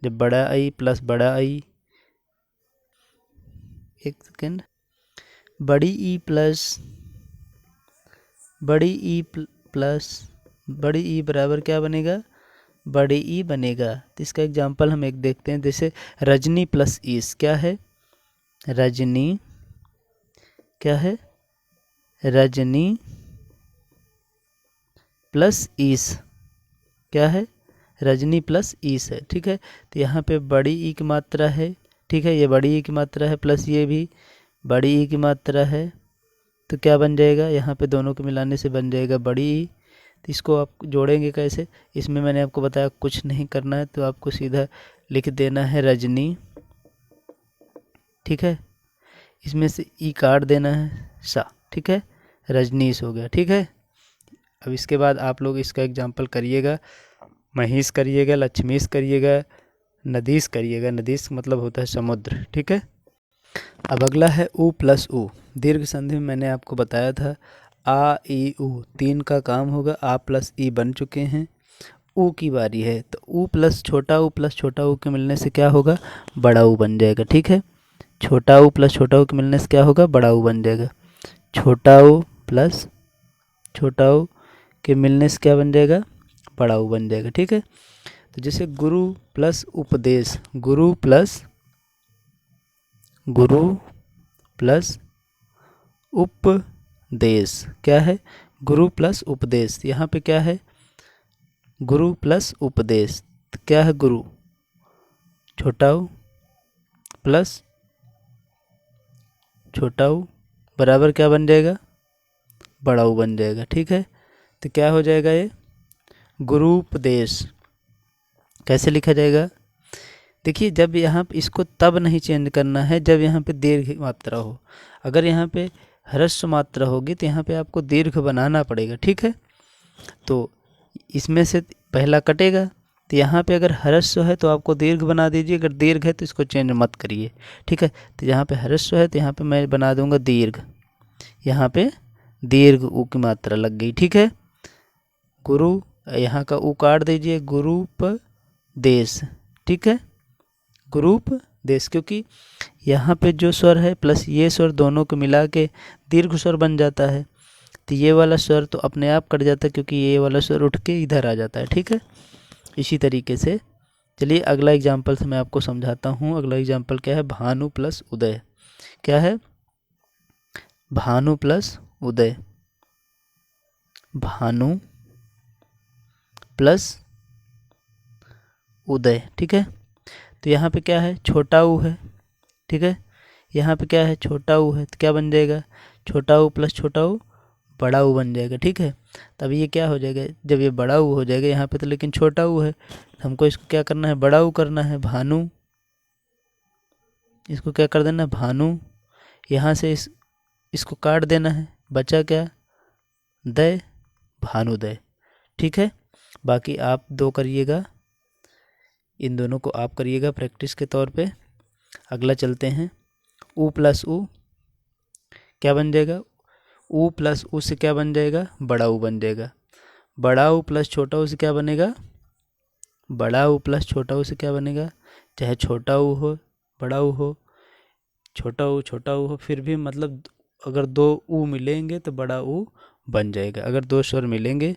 जब बड़ा ई प्लस बड़ा ई, एक सेकेंड, बड़ी ई प्लस बड़ी ई प्लस बड़ी ई बराबर क्या बनेगा, बड़ी ई बनेगा। तो इसका एग्जांपल हम एक देखते हैं, जैसे रजनी प्लस ईस, क्या है, रजनी, क्या है, रजनी प्लस ईस, क्या है, रजनी प्लस ईस है। ठीक है, तो यहाँ पे बड़ी ई की मात्रा है। ठीक है, ये बड़ी ई की मात्रा है, प्लस ये भी बड़ी ई की मात्रा है, तो क्या बन जाएगा, यहाँ पे दोनों को मिलाने से बन जाएगा बड़ी ई। तो इसको आप जोड़ेंगे कैसे, इसमें मैंने आपको बताया कुछ नहीं करना है, तो आपको सीधा लिख देना है रजनी। ठीक है, इसमें से ई काट देना है सा। ठीक है, रजनीश हो गया। ठीक है, अब इसके बाद आप लोग इसका एग्जाम्पल करिएगा, महेश करिएगा, लक्ष्मीश करिएगा, नदीश करिएगा। नदीश मतलब होता है समुद्र। ठीक है, अब अगला है ऊ प्लस ऊ। दीर्घ संधि में मैंने आपको बताया था आ ई ऊ, तीन का काम होगा, आ प्लस ई बन चुके हैं, ऊ की बारी है, तो ऊ प्लस छोटा ऊ के मिलने से क्या होगा, बड़ा ऊ बन जाएगा। ठीक है, छोटा ऊ प्लस छोटा ऊ के मिलने से क्या होगा, बड़ा ऊ बन जाएगा। छोटा ऊ प्लस छोटा ऊ के मिलने से क्या बन जाएगा, बड़ा ऊ बन जाएगा। ठीक है, तो जैसे गुरु प्लस उपदेश, गुरु प्लस उपदेश, क्या है, गुरु प्लस उपदेश। यहाँ पे क्या है, गुरु प्लस उपदेश, तो क्या है, गुरु, छोटा ऊ प्लस छोटा ऊ बराबर क्या बन जाएगा, बड़ा ऊ बन जाएगा। ठीक है, तो क्या हो जाएगा, ये गुरुपदेश। कैसे लिखा जाएगा, देखिए जब यहाँ पे इसको तब नहीं चेंज करना है जब यहाँ पे दीर्घ मात्रा हो। अगर यहाँ पे ह्रस्व मात्रा होगी तो यहाँ पे आपको दीर्घ बनाना पड़ेगा। ठीक है, तो इसमें से पहला कटेगा, तो यहाँ पे अगर ह्रस्व है तो आपको दीर्घ बना दीजिए, अगर दीर्घ है तो इसको चेंज मत करिए। ठीक है, तो यहाँ पे ह्रस्व है तो यहाँ पे मैं बना दूंगा दीर्घ, यहाँ पे दीर्घ ऊ की मात्रा लग गई। ठीक है, गुरु, यहाँ का ऊ काट दीजिए, गुरुपदेश। ठीक है, गुरुपदेश, क्योंकि यहाँ पे जो स्वर है प्लस ये स्वर दोनों को मिला के दीर्घ स्वर बन जाता है, तो ये वाला स्वर तो अपने आप कट जाता है, क्योंकि ये वाला स्वर उठ के इधर आ जाता है। ठीक है, इसी तरीके से चलिए अगला एग्जाम्पल से मैं आपको समझाता हूँ। अगला एग्जाम्पल क्या है, भानु प्लस उदय, क्या है, भानु प्लस उदय, भानु प्लस उदय। ठीक है, तो यहाँ पे क्या है, छोटा ऊ है। ठीक है, यहाँ पे क्या है, छोटा ऊ है, तो क्या बन जाएगा, छोटा ऊ प्लस छोटा ऊ बड़ा ऊ बन जाएगा, ठीक है। तब ये क्या हो जाएगा, जब ये बड़ा ऊ हो जाएगा यहाँ पे तो लेकिन छोटा ऊ है, हमको इसको क्या करना है, बड़ा ऊ करना है, भानु। इसको क्या कर देना, भानु। यहाँ से इसको काट देना है, बचा क्या, दय, भानुदय, ठीक है। बाकी आप दो करिएगा, इन दोनों को आप करिएगा प्रैक्टिस के तौर पे। अगला चलते हैं, ऊ प्लस ऊ क्या बन जाएगा, ऊ प्लस ऊ से क्या बन जाएगा, बड़ा ऊ बन जाएगा। बड़ा ऊ प्लस छोटा ऊ से क्या बनेगा, बड़ा ऊ प्लस छोटा ऊ से क्या बनेगा, चाहे छोटा ऊ हो बड़ा ऊ हो, छोटा ऊ हो, फिर भी मतलब अगर दो ऊ मिलेंगे तो बड़ा ऊ बन जाएगा। अगर दो स्वर मिलेंगे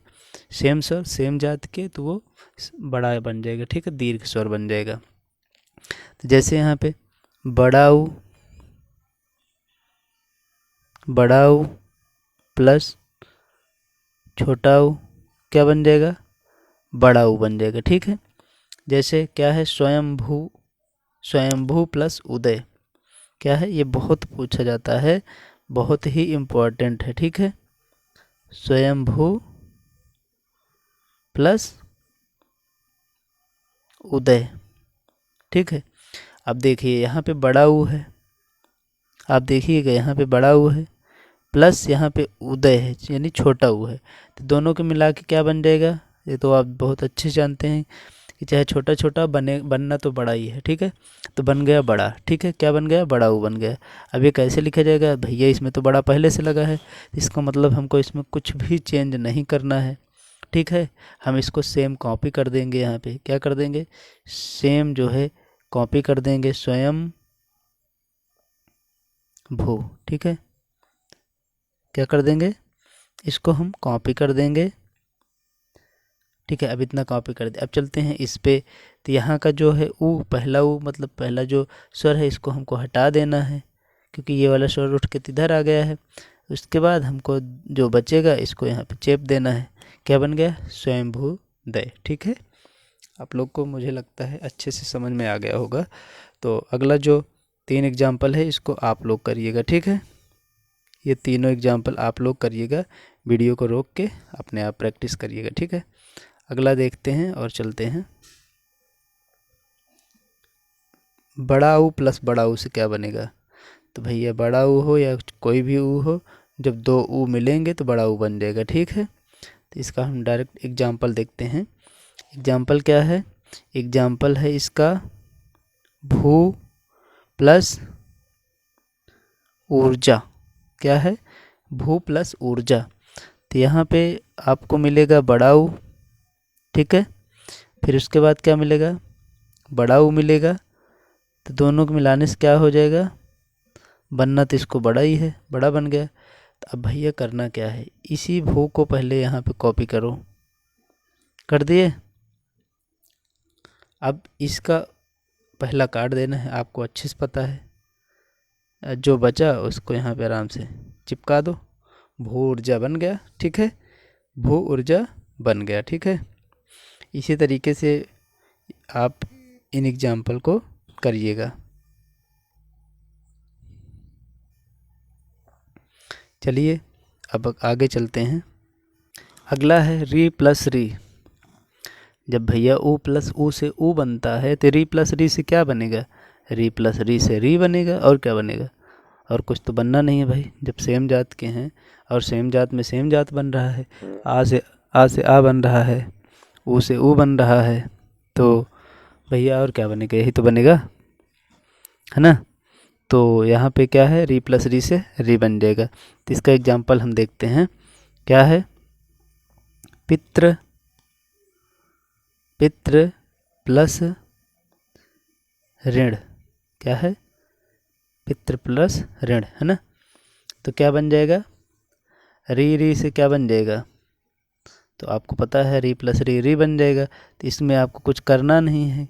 सेम स्वर सेम जात के तो वो बड़ा बन जाएगा, ठीक है, दीर्घ स्वर बन जाएगा। तो जैसे यहाँ पे बड़ा ऊ प्लस छोटा ऊ क्या बन जाएगा, बड़ा ऊ बन जाएगा, ठीक है। जैसे क्या है, स्वयंभू प्लस उदय क्या है, ये बहुत पूछा जाता है, बहुत ही इम्पोर्टेंट है, ठीक है। स्वयंभू प्लस उदय, ठीक है। अब देखिए यहाँ पे बड़ा ऊ है, आप देखिएगा यहाँ पे बड़ा ऊ है प्लस यहाँ पे उदय है यानी छोटा ऊ है, तो दोनों को मिला के क्या बन जाएगा, ये तो आप बहुत अच्छे जानते हैं कि चाहे छोटा छोटा बनना तो बड़ा ही है, ठीक है। तो बन गया बड़ा, ठीक है, क्या बन गया, बड़ा ऊ बन गया। अब ये कैसे लिखा जाएगा, भैया इसमें तो बड़ा पहले से लगा है, इसका मतलब हमको इसमें कुछ भी चेंज नहीं करना है, ठीक है। हम इसको सेम कॉपी कर देंगे, यहाँ पे क्या कर देंगे, सेम जो है कॉपी कर देंगे, स्वयं भू, ठीक है, क्या कर देंगे, इसको हम कॉपी कर देंगे, ठीक है। अब इतना कॉपी कर दे। अब चलते हैं इस पे, तो यहाँ का जो है ऊ, पहला ऊ मतलब पहला जो स्वर है इसको हमको हटा देना है, क्योंकि ये वाला स्वर उठ के इधर आ गया है। उसके बाद हमको जो बचेगा इसको यहाँ पे चेप देना है, क्या बन गया, स्वयंभू दय, ठीक है। आप लोग को मुझे लगता है अच्छे से समझ में आ गया होगा। तो अगला जो 3 एग्जाम्पल है इसको आप लोग करिएगा, ठीक है। ये तीनों एग्जाम्पल आप लोग करिएगा, वीडियो को रोक के अपने आप प्रैक्टिस करिएगा, ठीक है। अगला देखते हैं और चलते हैं, बड़ा ऊ प्लस बड़ा ऊ से क्या बनेगा, तो भैया बड़ा ऊ हो या कोई भी ऊ हो, जब दो ऊ मिलेंगे तो बड़ा ऊ बन जाएगा, ठीक है। तो इसका हम डायरेक्ट एग्जाम्पल देखते हैं। एग्जाम्पल क्या है, एग्जाम्पल है इसका भू प्लस ऊर्जा, क्या है, भू प्लस ऊर्जा। तो यहाँ पे आपको मिलेगा बड़ा ऊ, ठीक है। फिर उसके बाद क्या मिलेगा, बड़ा ऊ मिलेगा, तो दोनों को मिलाने से क्या हो जाएगा, बनना तो इसको बड़ा ही है, बड़ा बन गया। तो अब भैया करना क्या है, इसी भू को पहले यहाँ पे कॉपी करो, कर दिए। अब इसका पहला काट देना है, आपको अच्छे से पता है। जो बचा उसको यहाँ पे आराम से चिपका दो, भू ऊर्जा बन गया, ठीक है, भू ऊर्जा बन गया, ठीक है। इसी तरीके से आप इन एग्जाम्पल को करिएगा। चलिए अब आगे चलते हैं। अगला है री प्लस री। जब भैया ऊ प्लस ऊ से ऊ बनता है तो री प्लस री से क्या बनेगा, री प्लस री से री बनेगा, और क्या बनेगा, और कुछ तो बनना नहीं है भाई। जब सेम जात के हैं और सेम जात में सेम जात बन रहा है, आ से आ बन रहा है, ऊ से ऊ बन रहा है, तो भैया और क्या बनेगा, यही तो बनेगा, है ना। तो यहाँ पे क्या है, री प्लस री से री बन जाएगा। तो इसका एग्जाम्पल हम देखते हैं, क्या है, पित्र प्लस ऋण, क्या है, पित्र प्लस ऋण, है ना। तो क्या बन जाएगा, री से क्या बन जाएगा, तो आपको पता है री प्लस री बन जाएगा। तो इसमें आपको कुछ करना नहीं है,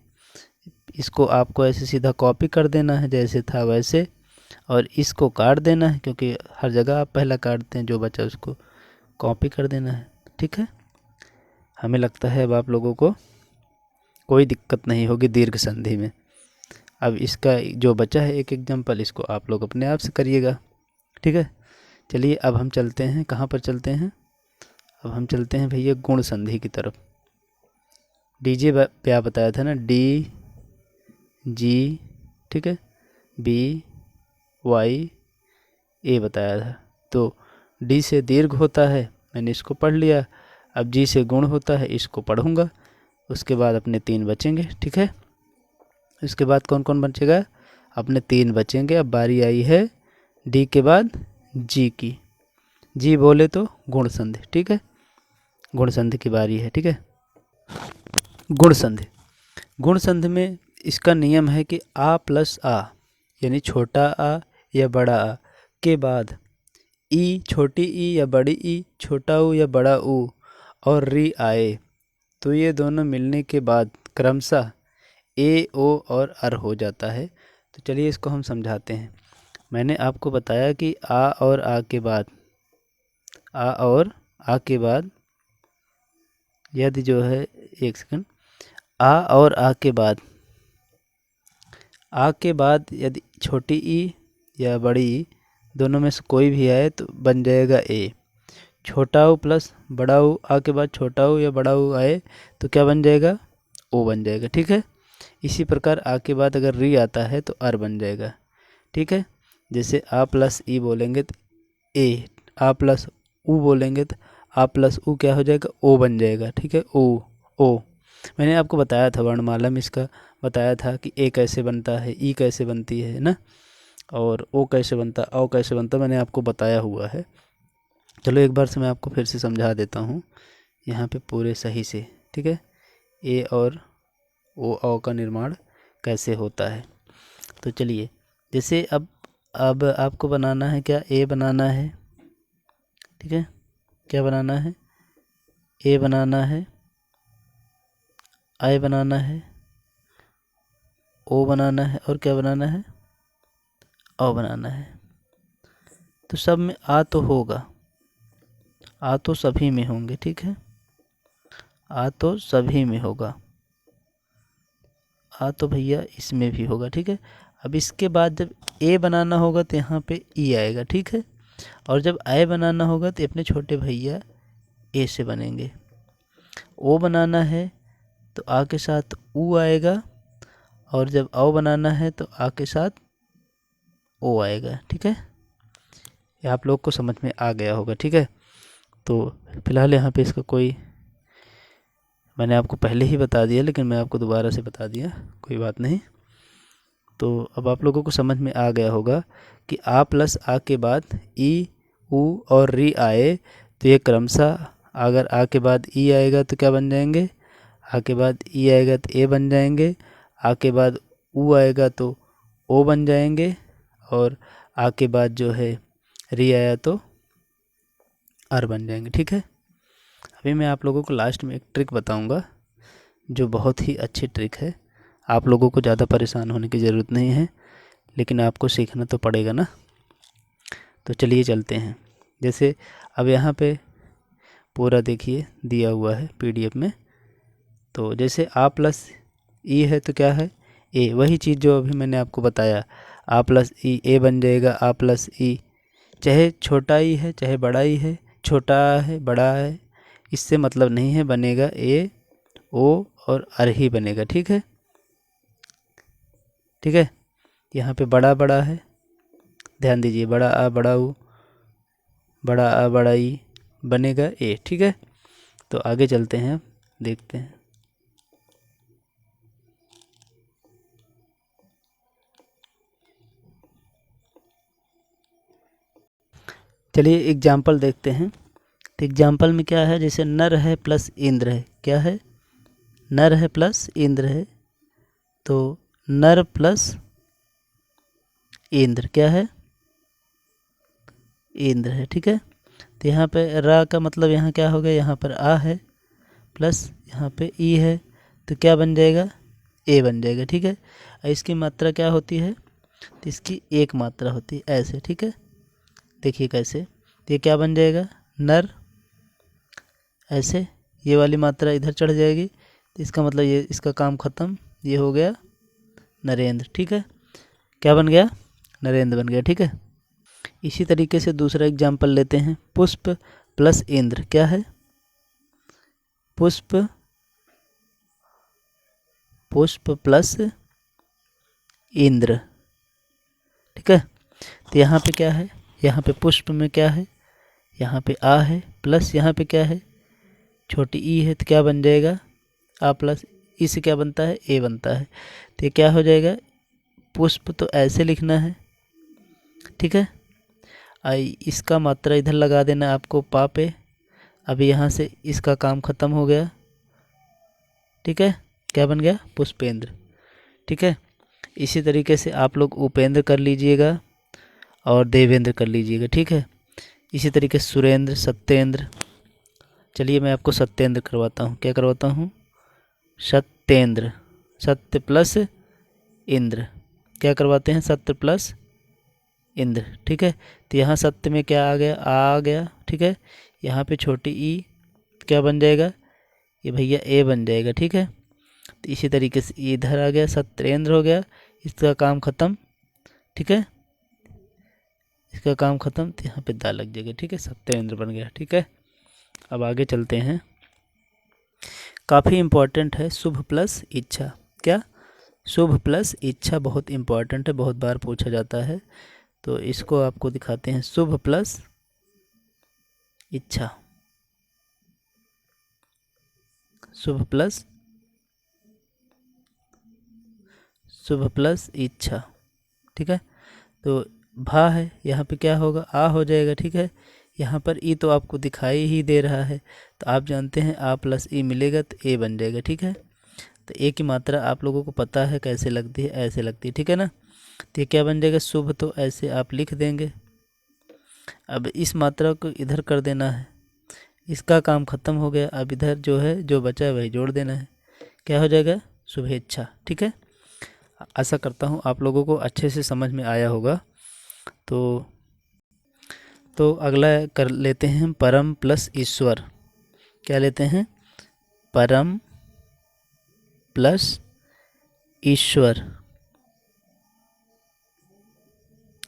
इसको आपको ऐसे सीधा कॉपी कर देना है जैसे था वैसे, और इसको काट देना है, क्योंकि हर जगह आप पहला काटते हैं, जो बचा उसको कॉपी कर देना है, ठीक है। हमें लगता है अब आप लोगों को कोई दिक्कत नहीं होगी दीर्घ संधि में। अब इसका जो बचा है एक एग्जाम्पल, इसको आप लोग अपने आप से करिएगा, ठीक है। चलिए अब हम चलते हैं, कहाँ पर चलते हैं, अब हम चलते हैं भैया गुण संधि की तरफ। डीजे क्या बताया था ना, डी जी, ठीक है, बी वाई ए बताया था। तो डी से दीर्घ होता है, मैंने इसको पढ़ लिया। अब जी से गुण होता है, इसको पढ़ूंगा। उसके बाद अपने 3 बचेंगे, ठीक है। इसके बाद कौन कौन बचेगा, अपने 3 बचेंगे। अब बारी आई है डी के बाद जी की। जी बोले तो गुण संधि, ठीक है, गुण संधि की बारी है, ठीक है। गुण संधि, गुण संधि में इसका नियम है कि आ प्लस आ, यानी छोटा आ या बड़ा आ के बाद ई, छोटी ई या बड़ी ई, छोटा ऊ या बड़ा ऊ और री आए तो ये दोनों मिलने के बाद क्रमशः ए, ओ और अर हो जाता है। तो चलिए इसको हम समझाते हैं। मैंने आपको बताया कि आ और आ के बाद, आ और आ के बाद यदि जो है, एक सेकंड, आ और आ के बाद, आ के बाद यदि छोटी ई या बड़ी ई दोनों में से कोई भी आए तो बन जाएगा ए। छोटा ऊ प्लस बड़ा ऊ, आ के बाद छोटा ऊ या बड़ा ऊ आए तो क्या बन जाएगा, ओ बन जाएगा, ठीक है। इसी प्रकार आ के बाद अगर री आता है तो अर बन जाएगा, ठीक है। जैसे आ प्लस ई बोलेंगे तो ए, आ प्लस ऊ बोलेंगे तो आ प्लस ऊ क्या हो जाएगा, ओ बन जाएगा, ठीक है। ओ मैंने आपको बताया था वर्णमाला में इसका, बताया था कि ए कैसे बनता है, ई कैसे बनती है ना, और ओ कैसे बनता, औ कैसे बनता, मैंने आपको बताया हुआ है। चलो एक बार से मैं आपको फिर से समझा देता हूँ यहाँ पे पूरे सही से, ठीक है। ए और ओ, औ का निर्माण कैसे होता है। तो चलिए, जैसे अब आपको बनाना है क्या, ए बनाना है, ठीक है। क्या बनाना है, ए बनाना है, आई बनाना है, ओ बनाना है और क्या बनाना है, औ बनाना है। तो सब में आ तो होगा, आ तो सभी में होंगे, ठीक है, आ तो सभी में होगा, आ तो भैया इसमें भी होगा, ठीक है। अब इसके बाद जब ए बनाना होगा तो यहाँ पे ई आएगा, ठीक है। और जब आई बनाना होगा तो अपने छोटे भैया ए से बनेंगे। ओ बनाना है तो आ के साथ ऊ आएगा, और जब औ बनाना है तो आ के साथ ओ आएगा, ठीक है। ये आप लोग को समझ में आ गया होगा, ठीक है। तो फिलहाल यहाँ पे इसका कोई, मैंने आपको पहले ही बता दिया लेकिन मैं आपको दोबारा से बता दिया, कोई बात नहीं। तो अब आप लोगों को समझ में आ गया होगा कि आ प्लस आ के बाद ई, ऊ और री आए तो ये क्रमशः, अगर आ के बाद ई आएगा तो क्या बन जाएंगे, आ के बाद ई आएगा तो ए बन जाएंगे, आ के बाद ऊ आएगा तो ओ बन जाएंगे, और आ के बाद जो है री आया तो आर बन जाएंगे, ठीक है। अभी मैं आप लोगों को लास्ट में एक ट्रिक बताऊंगा जो बहुत ही अच्छी ट्रिक है। आप लोगों को ज़्यादा परेशान होने की ज़रूरत नहीं है, लेकिन आपको सीखना तो पड़ेगा ना। तो चलिए चलते हैं। जैसे अब यहाँ पे पूरा देखिए दिया हुआ है पीडीएफ में। तो जैसे आ प्लस ई है तो क्या है, ए, वही चीज़ जो अभी मैंने आपको बताया, आ प्लस ई ए बन जाएगा, आ प्लस ई, चाहे छोटा ई है चाहे बड़ा ई है, छोटा है बड़ा है इससे मतलब नहीं है, बनेगा ए, ओ और अर ही बनेगा, ठीक है, ठीक है। यहाँ पे बड़ा बड़ा है, ध्यान दीजिए, बड़ा आ बड़ा ऊ, बड़ा आ बड़ा ई बनेगा ए, ठीक है। तो आगे चलते हैं, देखते हैं। चलिए एग्जाम्पल देखते हैं। तो एग्जाम्पल में क्या है, जैसे नर है प्लस इंद्र है, क्या है, नर है प्लस इंद्र है, तो नर प्लस इंद्र क्या है, इंद्र है, ठीक है। तो यहाँ पे रा का मतलब यहाँ क्या हो गया, यहाँ पर आ है प्लस यहाँ पे ई है तो क्या बन जाएगा, ए बन जाएगा, ठीक है। और इसकी मात्रा क्या होती है, तो इसकी एक मात्रा होती है ऐसे, ठीक है। देखिए कैसे, तो ये क्या बन जाएगा, नर, ऐसे ये वाली मात्रा इधर चढ़ जाएगी तो इसका मतलब ये, इसका काम ख़त्म, ये हो गया नरेंद्र, ठीक है। क्या बन गया, नरेंद्र बन गया, ठीक है। इसी तरीके से दूसरा एग्जाम्पल लेते हैं, पुष्प प्लस इंद्र क्या है, पुष्प पुष्प प्लस इंद्र, ठीक है। तो यहाँ पे क्या है, यहाँ पे पुष्प में क्या है, यहाँ पे आ है प्लस यहाँ पे क्या है, छोटी ई है, तो क्या बन जाएगा, आ प्लस ई से क्या बनता है, ए बनता है। तो ये क्या हो जाएगा, पुष्प तो ऐसे लिखना है, ठीक है। इसका मात्रा इधर लगा देना आपको पा पे। अभी यहाँ से इसका काम खत्म हो गया, ठीक है, क्या बन गया, पुष्पेंद्र, ठीक है। इसी तरीके से आप लोग उपेंद्र कर लीजिएगा और देवेंद्र कर लीजिएगा, ठीक है। इसी तरीके से सुरेंद्र, सत्येंद्र। चलिए मैं आपको सत्येंद्र करवाता हूँ, क्या करवाता हूँ, सत्येंद्र, सत्य प्लस इंद्र, क्या करवाते हैं, सत्य प्लस इंद्र, ठीक है। तो यहाँ सत्य में क्या आ गया, ठीक है। यहाँ पे छोटी ई क्या बन जाएगा, ये भैया ए बन जाएगा, ठीक है। तो इसी तरीके से इधर आ गया, सत्येंद्र हो गया, इसका काम ख़त्म, ठीक है, इसका काम ख़त्म। तो यहाँ पे दा लग जाएगा, ठीक है, सत्येंद्र बन गया, ठीक है। अब आगे चलते हैं, काफ़ी इम्पोर्टेंट है शुभ प्लस इच्छा, क्या, शुभ प्लस इच्छा बहुत इम्पोर्टेंट है, बहुत बार पूछा जाता है। तो इसको आपको दिखाते हैं, शुभ प्लस इच्छा, शुभ प्लस इच्छा, ठीक है। तो भा है, यहाँ पे क्या होगा, आ हो जाएगा, ठीक है। यहाँ पर ई तो आपको दिखाई ही दे रहा है, तो आप जानते हैं आ प्लस ई मिलेगा तो ए बन जाएगा, ठीक है। तो ए की मात्रा आप लोगों को पता है कैसे लगती है, ऐसे लगती है, ठीक है ना। तो ये क्या बन जाएगा, शुभ, तो ऐसे आप लिख देंगे। अब इस मात्रा को इधर कर देना है, इसका काम ख़त्म हो गया। अब इधर जो है, जो बचा है वही जोड़ देना है, क्या हो जाएगा, शुभेच्छा, ठीक है। आशा करता हूँ आप लोगों को अच्छे से समझ में आया होगा। तो अगला कर लेते हैं, परम प्लस ईश्वर, क्या लेते हैं, परम प्लस ईश्वर,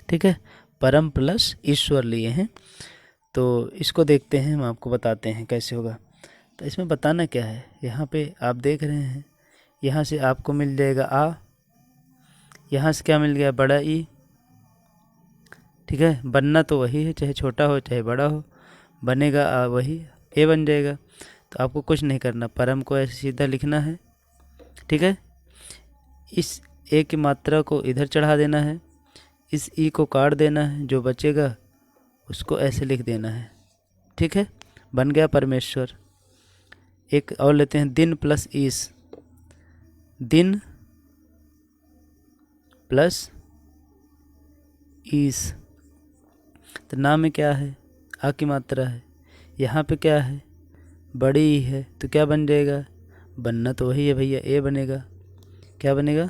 ठीक है, परम प्लस ईश्वर लिए हैं। तो इसको देखते हैं, हम आपको बताते हैं कैसे होगा। तो इसमें बताना क्या है, यहाँ पे आप देख रहे हैं, यहाँ से आपको मिल जाएगा आ, यहाँ से क्या मिल गया, बड़ा ई, ठीक है। बनना तो वही है, चाहे छोटा हो चाहे बड़ा हो, बनेगा आ वही, ए बन जाएगा। तो आपको कुछ नहीं करना, परम को ऐसे सीधा लिखना है, ठीक है। इस ए की मात्रा को इधर चढ़ा देना है, इस ई को काट देना है, जो बचेगा उसको ऐसे लिख देना है, ठीक है, बन गया परमेश्वर। एक और लेते हैं, दिन प्लस ईस, दिन प्लस ईस। तो नाम में क्या है, आ की मात्रा है, यहाँ पे क्या है, बड़ी ई है, तो क्या बन जाएगा, बनना तो वही है भैया, ए बनेगा, क्या बनेगा,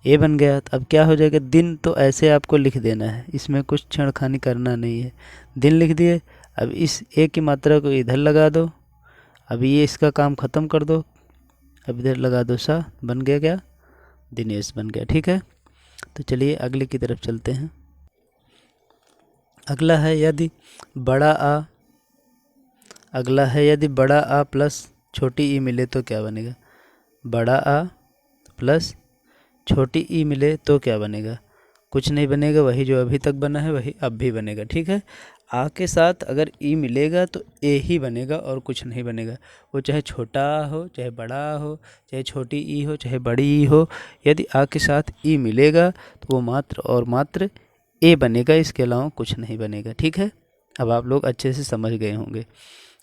ए बन गया। तो अब क्या हो जाएगा, दिन तो ऐसे आपको लिख देना है, इसमें कुछ छेड़खानी करना नहीं है, दिन लिख दिए। अब इस ए की मात्रा को इधर लगा दो, अब ये इसका काम ख़त्म कर दो, अब इधर लगा दो सा, बन गया क्या, दिनेश बन गया, ठीक है। तो चलिए अगले की तरफ चलते हैं। अगला है यदि बड़ा आ, अगला है यदि बड़ा आ प्लस छोटी ई मिले तो क्या बनेगा, बड़ा आ प्लस छोटी ई मिले तो क्या बनेगा, कुछ नहीं बनेगा, वही जो अभी तक बना है वही अब भी बनेगा, ठीक है। आ के साथ अगर ई मिलेगा तो ए ही बनेगा और कुछ नहीं बनेगा, वो चाहे छोटा हो चाहे बड़ा हो, चाहे छोटी ई हो चाहे बड़ी ई हो, यदि आ के साथ ई मिलेगा तो वो मात्र और मात्र ए बनेगा, इसके अलावा कुछ नहीं बनेगा, ठीक है। अब आप लोग अच्छे से समझ गए होंगे।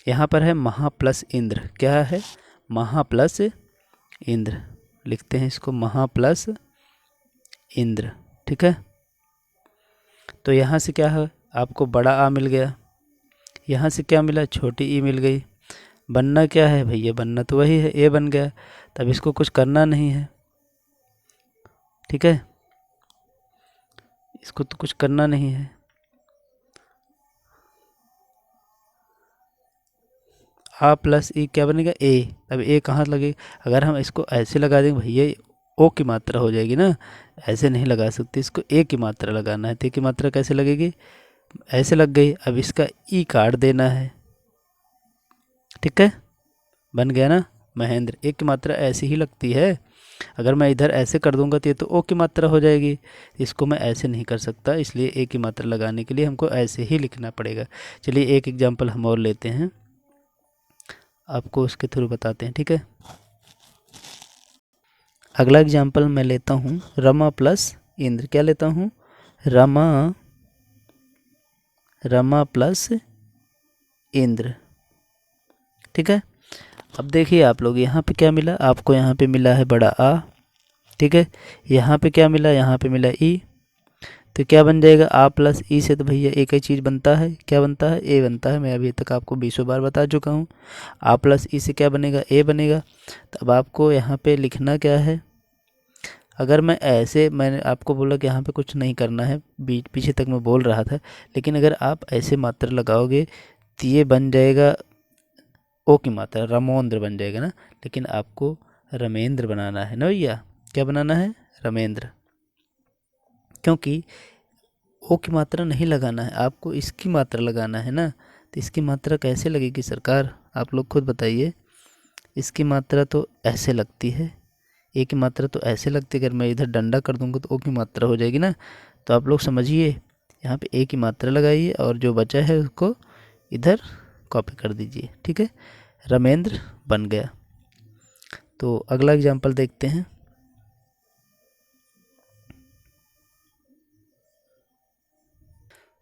यहाँ पर है महा प्लस इंद्र, क्या है, महा प्लस इंद्र, लिखते हैं इसको महा प्लस इंद्र, ठीक है। तो यहाँ से क्या है, आपको बड़ा आ मिल गया, यहाँ से क्या मिला, छोटी ई मिल गई, बनना क्या है भैया, बनना तो वही है, ए बन गया। तब इसको कुछ करना नहीं है, ठीक है, इसको तो कुछ करना नहीं है। आ प्लस ई क्या बनेगा, ए। अब ए कहाँ लगेगा, अगर हम इसको ऐसे लगा देंगे भैया ओ की मात्रा हो जाएगी ना, ऐसे नहीं लगा सकते, इसको ए की मात्रा लगाना है। तो ए की मात्रा कैसे लगेगी, ऐसे लग गई, अब इसका ई काट देना है, ठीक है, बन गया ना महेंद्र। एक की मात्रा ऐसी ही लगती है। अगर मैं इधर ऐसे कर दूंगा तो ये तो ओ की मात्रा हो जाएगी, इसको मैं ऐसे नहीं कर सकता, इसलिए ए की मात्रा लगाने के लिए हमको ऐसे ही लिखना पड़ेगा। चलिए एक एग्जाम्पल हम और लेते हैं, आपको उसके थ्रू बताते हैं, ठीक है। अगला एग्जाम्पल मैं लेता हूँ रमा प्लस इंद्र। क्या लेता हूँ? रमा प्लस इंद्र, ठीक है। अब देखिए आप लोग, यहाँ पे क्या मिला आपको? यहाँ पे मिला है बड़ा आ, ठीक है। यहाँ पे क्या मिला? यहाँ पे मिला ई। तो क्या बन जाएगा? आ प्लस ई से तो भैया एक ही चीज़ बनता है, क्या बनता है? ए बनता है। मैं अभी तक आपको 20 बार बता चुका हूँ। आ प्लस ई से क्या बनेगा? ए बनेगा। तो अब आपको यहाँ पे लिखना क्या है? अगर मैं ऐसे, मैंने आपको बोला कि यहाँ पे कुछ नहीं करना है, बीच पीछे तक मैं बोल रहा था, लेकिन अगर आप ऐसे मात्रा लगाओगे तो ये बन जाएगा ओ की मात्रा, रमोंद्र बन जाएगा ना। लेकिन आपको रमेंद्र बनाना है ना भैया। क्या बनाना है? रमेंद्र। क्योंकि ओ की मात्रा नहीं लगाना है आपको, इसकी मात्रा लगाना है ना। तो इसकी मात्रा कैसे लगेगी सरकार? आप लोग खुद बताइए। इसकी मात्रा तो ऐसे लगती है, ए की मात्रा तो ऐसे लगती है। अगर मैं इधर डंडा कर दूंगा तो ओ की मात्रा हो जाएगी ना। तो आप लोग समझिए, यहाँ पे ए की मात्रा लगाइए और जो बचा है उसको इधर कॉपी कर दीजिए, ठीक है। रमेंद्र बन गया। तो अगला एग्जाम्पल देखते हैं।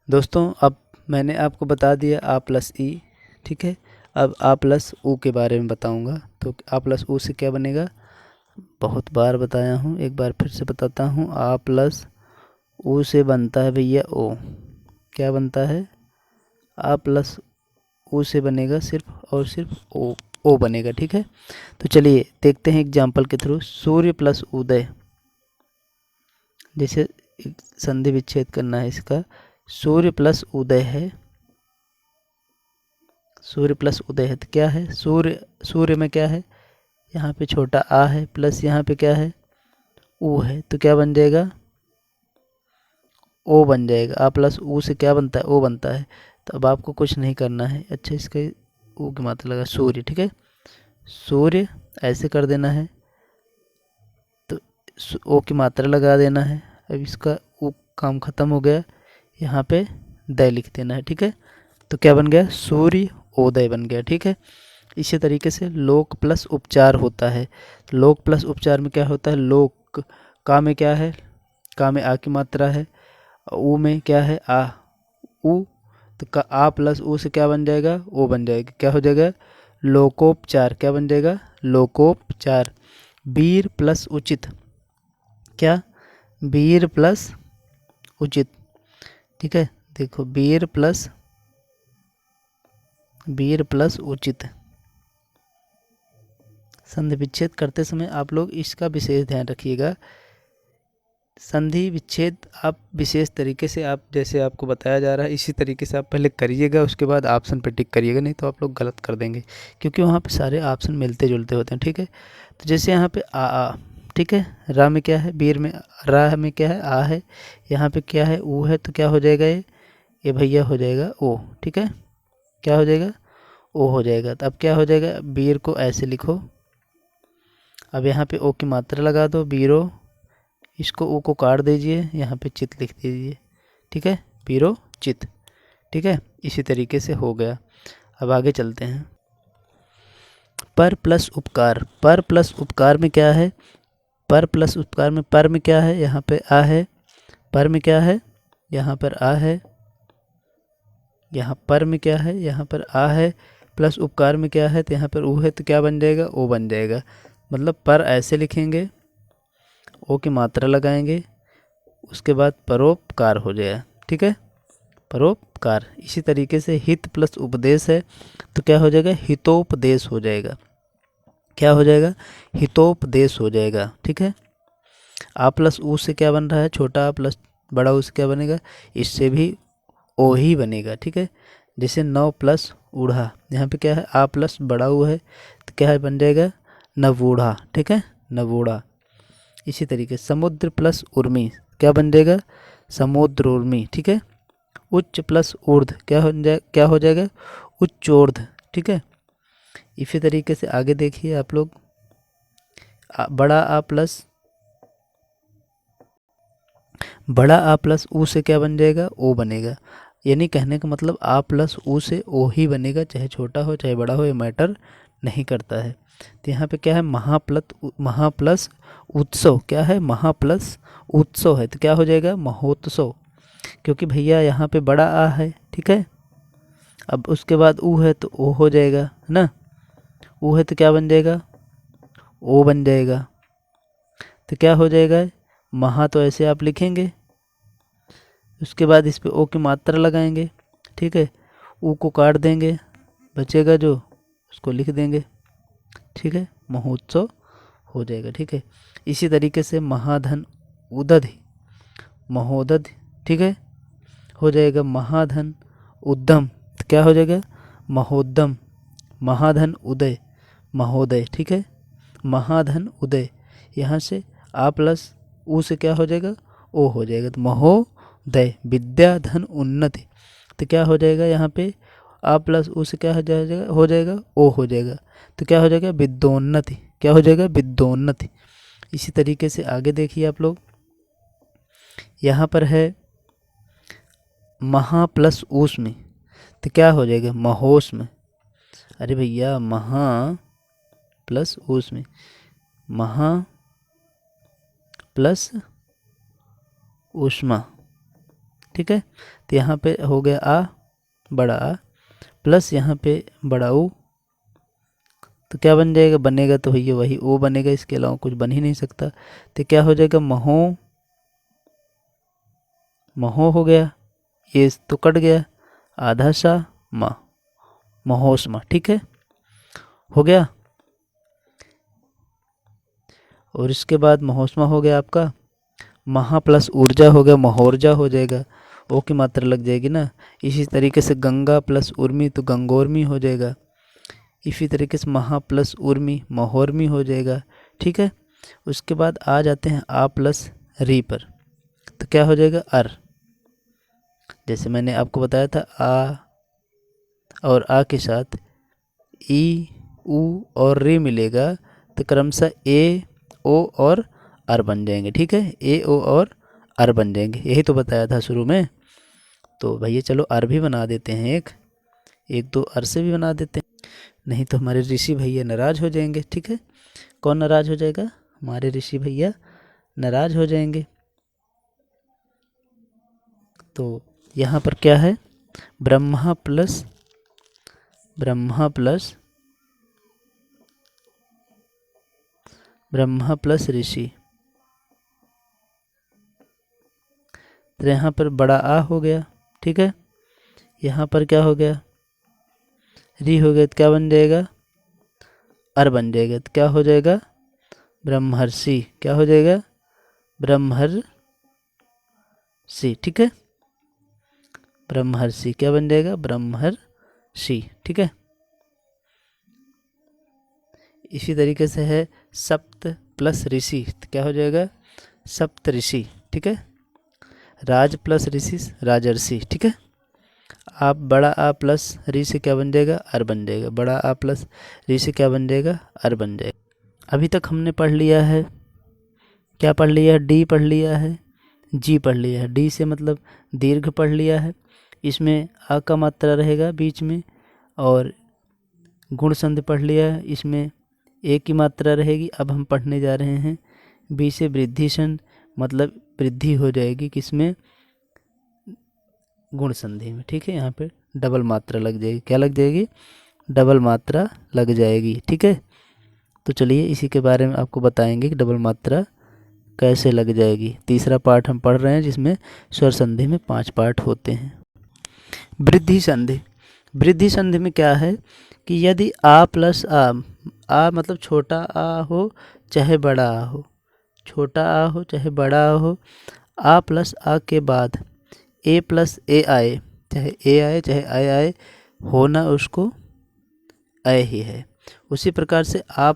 दोस्तों अब मैंने आपको बता दिया आ प्लस ई, ठीक है। अब आ प्लस ऊ के बारे में बताऊंगा। तो आ प्लस ऊ से क्या बनेगा? बहुत बार बताया हूँ, एक बार फिर से बताता हूँ। आ प्लस ऊ से बनता है भैया ओ। क्या बनता है? आ प्लस ऊ से बनेगा सिर्फ और सिर्फ ओ बनेगा, ठीक है। तो चलिए देखते हैं एग्जाम्पल के थ्रू। सूर्य प्लस उदय, जैसे संधि विच्छेद करना है इसका। सूर्य प्लस उदय है, सूर्य प्लस उदय है तो क्या है? सूर्य में क्या है? यहाँ पे छोटा आ है, प्लस यहाँ पे क्या है? ऊ है। तो क्या बन जाएगा? ओ बन जाएगा। आ प्लस ऊ से क्या बनता है? ओ बनता है। तो अब आपको कुछ नहीं करना है। अच्छा, इसका ऊ की मात्रा लगा सूर्य, ठीक है। सूर्य ऐसे कर देना है, तो ओ की मात्रा लगा देना है। अब इसका ऊ काम खत्म हो गया, यहाँ पे दय लिख देना है, ठीक है। तो क्या बन गया? सूर्य ओदय बन गया, ठीक है। इसी तरीके से लोक प्लस उपचार होता है। लोक प्लस उपचार में क्या होता है? लोक, का में क्या है? का में आ की मात्रा है, ऊ में क्या है? आ, ऊ। तो का आ प्लस ऊ से क्या बन जाएगा? ओ बन जाएगा। क्या हो जाएगा? लोकोपचार। क्या बन जाएगा? लोकोपचार। वीर प्लस उचित, क्या? वीर प्लस उचित, ठीक है। देखो वीर प्लस उचित। संधि विच्छेद करते समय आप लोग इसका विशेष ध्यान रखिएगा। संधि विच्छेद आप विशेष तरीके से, आप जैसे आपको बताया जा रहा है इसी तरीके से आप पहले करिएगा, उसके बाद ऑप्शन पे टिक करिएगा, नहीं तो आप लोग गलत कर देंगे, क्योंकि वहाँ पे सारे ऑप्शन मिलते जुलते होते हैं, ठीक है। तो जैसे यहाँ पे आ, ठीक है। रा में क्या है? वीर में रा में क्या है? आ है। यहाँ पे क्या है? ऊ है। तो क्या हो जाएगा? ये भैया हो जाएगा ओ, ठीक है। क्या हो जाएगा? ओ हो जाएगा। तो अब क्या हो जाएगा? वीर को ऐसे लिखो। अब यहाँ पे ओ की मात्रा लगा दो, बीरो। इसको ओ को काट दीजिए, यहाँ पे चित लिख दीजिए, ठीक है। बीरो चित, ठीक है। इसी तरीके से हो गया। अब आगे चलते हैं। पर प्लस उपकार। पर प्लस उपकार में क्या है? पर प्लस उपकार में पर में क्या है? यहाँ पे आ है। पर में क्या है? यहाँ पर आ है। यहाँ पर में क्या है? यहाँ पर आ है। प्लस उपकार में क्या है? तो यहाँ पर ऊ है। तो क्या बन जाएगा? ओ बन जाएगा। मतलब पर ऐसे लिखेंगे, ओ की मात्रा लगाएंगे, उसके बाद परोपकार हो जाएगा, ठीक है। परोपकार। इसी तरीके से हित प्लस उपदेश है, तो क्या हो जाएगा? हितोपदेश हो जाएगा। क्या हो जाएगा? हितोपदेश हो जाएगा, ठीक है। आ प्लस ऊ से क्या बन रहा है? छोटा आ प्लस बड़ा ऊ से क्या बनेगा? इससे भी ओ ही बनेगा, ठीक है। जैसे नौ प्लस ऊढ़ा, यहाँ पे क्या है? आ प्लस बड़ा ऊ है, तो क्या है? बन जाएगा नवूढ़ा, ठीक है। नवूढ़ा। इसी तरीके समुद्र प्लस उर्मी, क्या बन जाएगा? समुद्र उर्मी, ठीक है। उच्च प्लस ऊर्ध्व क्या हो जाएगा? उच्चोर्ध्व। ठीक है। इसी तरीके से आगे देखिए आप लोग, बड़ा आ प्लस ऊ से क्या बन जाएगा? ओ बनेगा। यानी कहने का मतलब आ प्लस ऊ से ओ ही बनेगा, चाहे छोटा हो चाहे बड़ा हो, ये मैटर नहीं करता है। तो यहाँ पे क्या है? महा प्लस उत्सव। क्या है? महा प्लस उत्सव है, तो क्या हो जाएगा? महोत्सव। क्योंकि भैया यहाँ पे बड़ा आ है, ठीक है। अब उसके बाद ऊ है तो ओ हो जाएगा, है ना। ऊ है तो क्या बन जाएगा? ओ बन जाएगा। तो क्या हो जाएगा? महा तो ऐसे आप लिखेंगे, उसके बाद इस पे ओ की मात्रा लगाएंगे, ठीक है। ऊ को काट देंगे, बचेगा जो उसको लिख देंगे, ठीक है। महोत्सव हो जाएगा, ठीक है। इसी तरीके से महाधन उदधि महोदधि, ठीक है, हो जाएगा। महाधन उद्यम, तो क्या हो जाएगा? महोद्यम। महाधन उदय महोदय, ठीक है। महाधन उदय, यहाँ से आ प्लस ऊ से क्या हो जाएगा? ओ हो जाएगा, तो महोदय। विद्या धन उन्नति, तो क्या हो जाएगा? यहाँ पे आ प्लस ऊ से क्या हो जाएगा? ओ हो जाएगा, तो क्या हो जाएगा? विद्योन्नति। क्या हो जाएगा? विद्योन्नति। इसी तरीके से आगे देखिए आप लोग, यहाँ पर है महा प्लस ऊष्म, तो क्या हो जाएगा? महोष्म। अरे भैया, महा प्लस ऊष्म, महा प्लस ऊष्मा, ठीक है। तो यहाँ पे हो गया आ, बड़ा आ, प्लस यहाँ पे बड़ा ऊ, तो क्या बन जाएगा? बनेगा तो भैया वही ओ बनेगा, इसके अलावा कुछ बन ही नहीं सकता। तो क्या हो जाएगा? महो हो गया, ये तो कट गया, आधा सा मा, महोष्मा, ठीक है, हो गया। और इसके बाद महोष्मा हो गया आपका, महा प्लस ऊर्जा हो गया, महोर्जा हो जाएगा, ओ की मात्रा लग जाएगी ना। इसी तरीके से गंगा प्लस उर्मी तो गंगोर्मी हो जाएगा। इसी तरीके से महा प्लस उर्मी महोर्मी हो जाएगा, ठीक है। उसके बाद आ जाते हैं आ प्लस री पर, तो क्या हो जाएगा? अर। जैसे मैंने आपको बताया था, आ और आ के साथ ई ऊ और रे मिलेगा, तो क्रमशः ए ओ और अर बन जाएंगे, ठीक है। ए ओ और अर बन जाएंगे, यही तो बताया था शुरू में। तो भैया चलो अर भी बना देते हैं, एक दो अर से भी बना देते हैं, नहीं तो हमारे ऋषि भैया नाराज हो जाएंगे, ठीक है। कौन नाराज हो जाएगा? हमारे ऋषि भैया नाराज हो जाएंगे। तो यहाँ पर क्या है? ब्रह्मा प्लस ऋषि, तो यहाँ पर बड़ा आ हो गया, ठीक है। यहाँ पर क्या हो गया? री हो गया, तो क्या बन जाएगा? अर बन जाएगा, तो क्या हो जाएगा? ब्रह्मर्षि। क्या हो जाएगा? ब्रह्मर्षि, ठीक है। ब्रह्मर्षि क्या बन जाएगा? ब्रह्मर्षि, ठीक है। इसी तरीके से है सप्त प्लस ऋषि, तो क्या हो जाएगा? सप्त ऋषि, ठीक है। राज प्लस ऋषि राजर्षि, ठीक है। आप बड़ा आ प्लस री से क्या बन जाएगा? अर बन जाएगा। बड़ा आ प्लस री से क्या बन जाएगा? अर बन जाएगा। अभी तक हमने पढ़ लिया है, क्या पढ़ लिया है? डी पढ़ लिया है, जी पढ़ लिया है। डी से मतलब दीर्घ पढ़ लिया है, इसमें आ का मात्रा रहेगा बीच में, और गुण संधि पढ़ लिया है, इसमें ए की मात्रा रहेगी। अब हम पढ़ने जा रहे हैं बी से वृद्धि संधि, मतलब वृद्धि हो जाएगी किसमें? गुण संधि में, ठीक है। यहाँ पे डबल मात्रा लग जाएगी, क्या लग जाएगी? डबल मात्रा लग जाएगी, ठीक है। तो चलिए इसी के बारे में आपको बताएंगे कि डबल मात्रा कैसे लग जाएगी। तीसरा पार्ट हम पढ़ रहे हैं, जिसमें स्वर संधि में 5 पार्ट होते हैं। वृद्धि संधि। वृद्धि संधि में क्या है कि यदि आ प्लस आ मतलब छोटा आ हो चाहे बड़ा आ हो, छोटा आ हो चाहे बड़ा आ हो, आ प्लस आ के बाद ए प्लस ए आए, चाहे ए आए चाहे आई आए, होना उसको अय ही है। उसी प्रकार से आ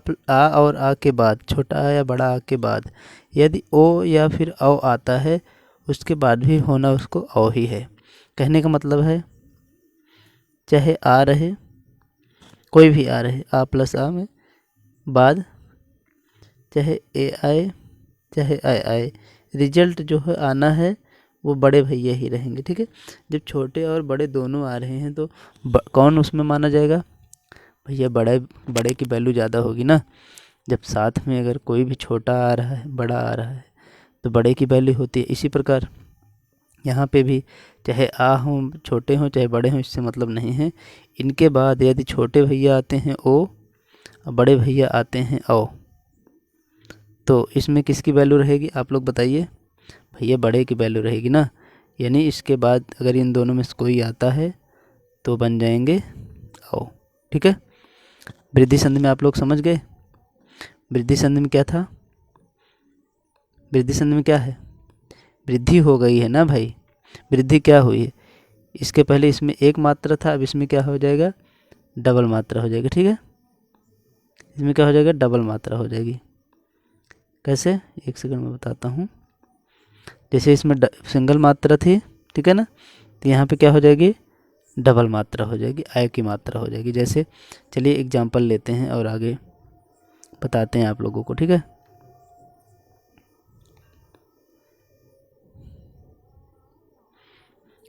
और आ के बाद, छोटा आ या बड़ा आ के बाद यदि ओ या फिर औ आता है, उसके बाद भी होना उसको औ ही है। कहने का मतलब है चाहे आ रहे, कोई भी आ रहे, आ प्लस आ में बाद, चाहे ए आए चाहे आए आए, रिजल्ट जो है आना है वो बड़े भैया ही रहेंगे। ठीक है, जब छोटे और बड़े दोनों आ रहे हैं तो कौन उसमें माना जाएगा? भैया बड़े की वैल्यू ज़्यादा होगी ना। जब साथ में अगर कोई भी छोटा आ रहा है बड़ा आ रहा है तो बड़े की वैल्यू होती है। इसी प्रकार यहाँ पे भी चाहे आ हों छोटे हों चाहे बड़े हों, इससे मतलब नहीं है। इनके बाद यदि छोटे भैया आते हैं ओ और बड़े भैया आते हैं औ, तो इसमें किसकी वैल्यू रहेगी आप लोग बताइए? भैया बड़े की वैल्यू रहेगी ना। यानी इसके बाद अगर इन दोनों में से कोई आता है तो बन जाएंगे औ। ठीक है, वृद्धि संधि में आप लोग समझ गए? वृद्धि संधि में क्या था? वृद्धि संधि में क्या है? वृद्धि हो गई है ना भाई। वृद्धि क्या हुई है? इसके पहले इसमें एक मात्रा था, अब इसमें क्या हो जाएगा? डबल मात्रा हो जाएगी। ठीक है, इसमें क्या हो जाएगा? डबल मात्रा हो जाएगी। कैसे? एक सेकंड में बताता हूँ। जैसे इसमें सिंगल मात्रा थी, ठीक है ना, तो यहाँ पे क्या हो जाएगी? डबल मात्रा हो जाएगी, आय की मात्रा हो जाएगी। जैसे चलिए एग्जाम्पल लेते हैं और आगे बताते हैं आप लोगों को। ठीक है,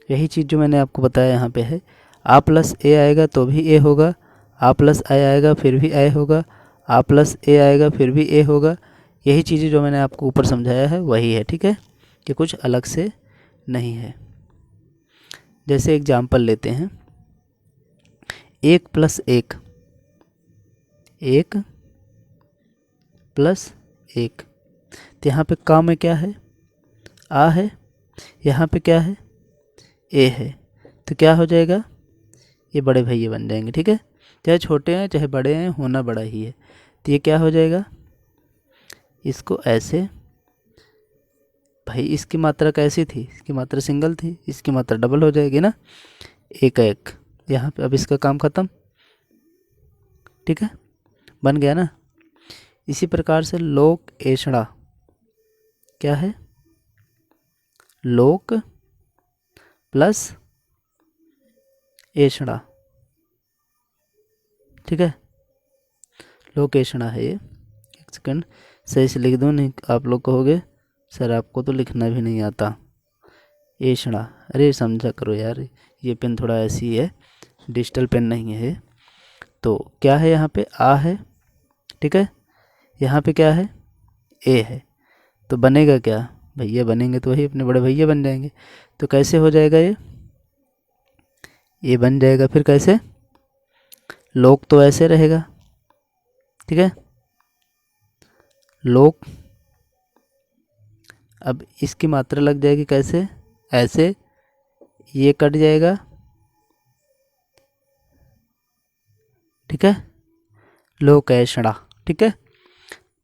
यही चीज़ जो मैंने आपको बताया यहाँ पे है। आ प्लस ए आएगा तो भी ए होगा, आ प्लस आई आएगा फिर भी आई होगा, आ प्लस ए आएगा फिर भी ए होगा। यही चीज़ें जो मैंने आपको ऊपर समझाया है वही है। ठीक है, कि कुछ अलग से नहीं है। जैसे एग्जाम्पल लेते हैं, 1 + 1, 1 + 1, तो यहाँ पे का में क्या है? आ है, यहाँ पे क्या है? ए है, तो क्या हो जाएगा? ये बड़े भैया बन जाएंगे। ठीक है, चाहे छोटे हैं चाहे बड़े हैं, होना बड़ा ही है। तो ये क्या हो जाएगा? इसको ऐसे, भाई इसकी मात्रा कैसी थी? इसकी मात्रा सिंगल थी, इसकी मात्रा डबल हो जाएगी ना, एक एक यहाँ पे। अब इसका काम ख़त्म। ठीक है, बन गया ना। इसी प्रकार से लोक ऐषणा क्या है? लोक प्लस ऐषणा। ठीक है, लोक ऐषणा है ये। एक सेकंड सही से लिख दूँ, नहीं आप लोग कहोगे सर आपको तो लिखना भी नहीं आता। ऐषणा, अरे समझा करो यार, ये पेन थोड़ा ऐसी है, डिजिटल पेन नहीं है। तो क्या है? यहाँ पे आ है, ठीक है, यहाँ पे क्या है? ए है, तो बनेगा क्या? भैया बनेंगे तो वही अपने बड़े भैया बन जाएंगे। तो कैसे हो जाएगा ये बन जाएगा। फिर कैसे? लोक तो ऐसे रहेगा, ठीक है, लोक। अब इसकी मात्रा लग जाएगी कैसे? ऐसे, ये कट जाएगा। ठीक है, लोक ऐषणा। ठीक है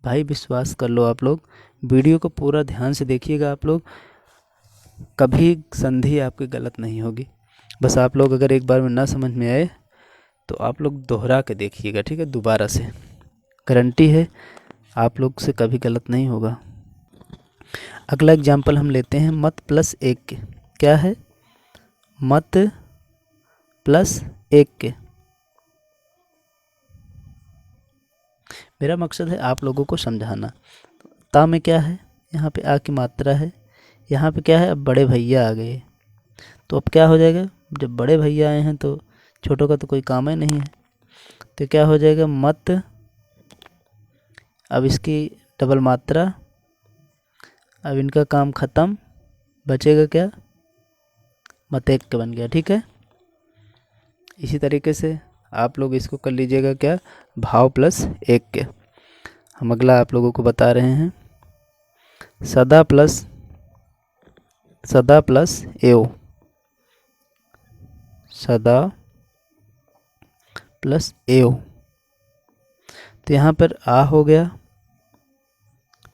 भाई, विश्वास कर लो आप लोग, वीडियो को पूरा ध्यान से देखिएगा आप लोग, कभी संधि आपकी गलत नहीं होगी। बस आप लोग अगर एक बार में ना समझ में आए तो आप लोग दोहरा के देखिएगा। ठीक है, दोबारा से, गारंटी है आप लोग से कभी गलत नहीं होगा। अगला एग्जाम्पल हम लेते हैं मत प्लस 1 के। क्या है? मत प्लस 1 के। मेरा मकसद है आप लोगों को समझाना। ता में क्या है? यहाँ पे आ की मात्रा है, यहाँ पे क्या है? अब बड़े भैया आ गए, तो अब क्या हो जाएगा? जब बड़े भैया आए हैं तो छोटों का तो कोई काम ही नहीं है, तो क्या हो जाएगा? मत, अब इसकी डबल मात्रा, अब इनका काम ख़त्म, बचेगा क्या? मत 1 के बन गया। ठीक है, इसी तरीके से आप लोग इसको कर लीजिएगा क्या? भाव प्लस 1 के। हम अगला आप लोगों को बता रहे हैं, सदा प्लस एओ, सदा प्लस एओ। तो यहाँ पर आ हो गया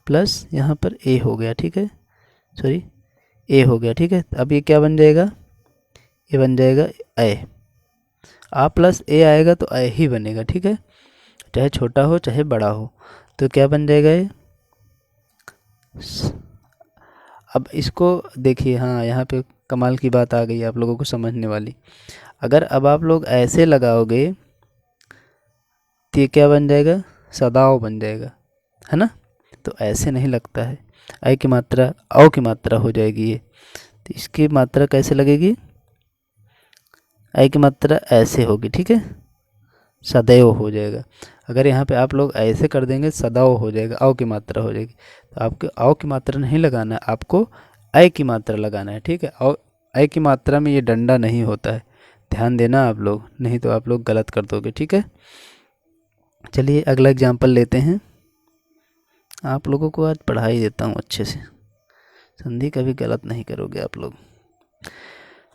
प्लस यहाँ पर ए हो गया। ठीक है, सॉरी ए हो गया। ठीक है, अब ये क्या बन जाएगा? ये बन जाएगा ए। आ प्लस ए आएगा तो ए ही बनेगा। ठीक है, चाहे छोटा हो चाहे बड़ा हो, तो क्या बन जाएगा? ये अब इसको देखिए, हाँ यहाँ पे कमाल की बात आ गई आप लोगों को समझने वाली। अगर अब आप लोग ऐसे लगाओगे तो ये क्या बन जाएगा, सदाओ बन जाएगा, है ना। तो ऐसे नहीं लगता है, ऐ की मात्रा औ की मात्रा हो जाएगी ये। तो इसकी मात्रा कैसे लगेगी, ऐ की मात्रा ऐसे होगी, ठीक है, सदैव हो जाएगा। अगर यहाँ पे आप लोग ऐसे कर देंगे सदाओ हो जाएगा, औ की मात्रा हो जाएगी। तो आपको औ की मात्रा नहीं लगाना है, आपको ऐ की मात्रा लगाना है, ठीक है। और ऐ की मात्रा में ये डंडा नहीं होता है, ध्यान देना आप लोग, नहीं तो आप लोग गलत कर दोगे, ठीक है। चलिए अगला एग्जाम्पल लेते हैं। आप लोगों को आज पढ़ाई देता हूँ अच्छे से, संधि कभी गलत नहीं करोगे आप लोग।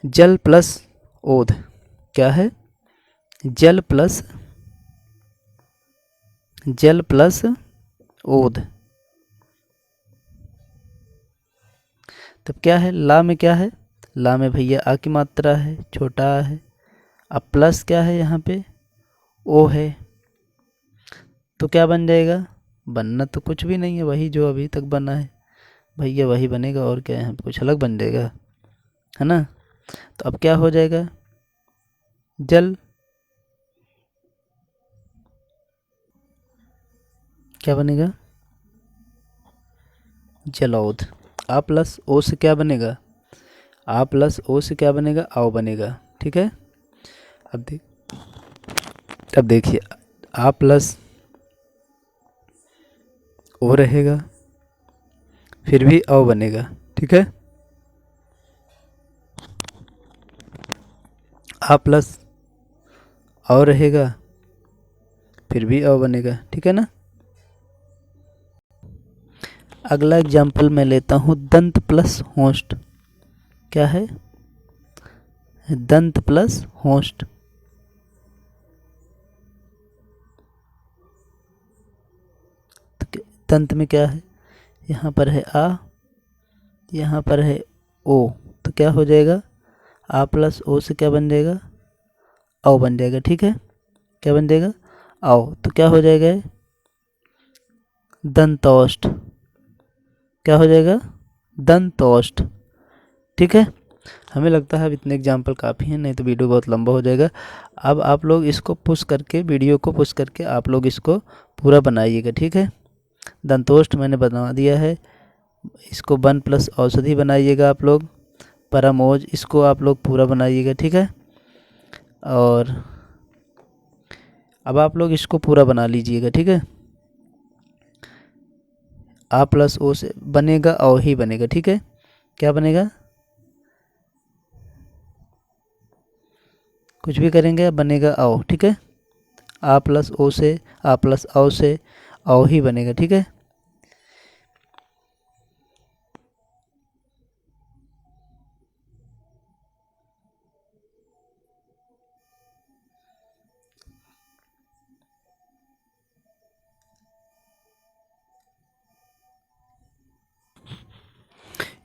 जल प्लस ओध क्या है, जल प्लस ओध। तब क्या है, ला में क्या है, ला में भैया आ की मात्रा है, छोटा आ है। अब प्लस क्या है, यहाँ पे ओ है, तो क्या बन जाएगा, बनना तो कुछ भी नहीं है, वही जो अभी तक बना है भैया वही बनेगा, और क्या यहाँ पे कुछ अलग बन जाएगा, है ना। तो अब क्या हो जाएगा, जल क्या बनेगा, जलौध। आ प्लस ओ से क्या बनेगा, आ प्लस ओ से क्या बनेगा, आओ बनेगा, ठीक है। अब देखिए आ प्लस ओ रहेगा, फिर भी औ बनेगा, ठीक है। आ प्लस औ रहेगा, फिर भी औ बनेगा, ठीक है ना। अगला एग्जाम्पल मैं लेता हूँ, दंत प्लस होस्ट क्या है, दंत प्लस होस्ट। तो दंत में क्या है, यहाँ पर है आ, यहाँ पर है ओ, तो क्या हो जाएगा, आ प्लस ओ से क्या बन जाएगा, औ बन जाएगा, ठीक है। क्या बन जाएगा, आओ, तो क्या हो जाएगा, दंतोष्ठ। क्या हो जाएगा, दंतोष्ठ, ठीक है। हमें लगता है अब इतने एग्जाम्पल काफ़ी हैं, नहीं तो वीडियो बहुत लंबा हो जाएगा। अब आप लोग इसको पुश करके, वीडियो को पुश करके आप लोग इसको पूरा बनाइएगा, ठीक है। दंतोष्ठ मैंने बना दिया है, इसको वन प्लस औषधि बनाइएगा आप लोग, परमोज इसको आप लोग पूरा बनाइएगा, ठीक है। और अब आप लोग इसको पूरा बना लीजिएगा, ठीक है। आ प्लस ओ से बनेगा औ ही बनेगा, ठीक है। क्या बनेगा, कुछ भी करेंगे बनेगा औ, ठीक है। आ प्लस ओ से, आ प्लस औ से औ ही बनेगा, ठीक है।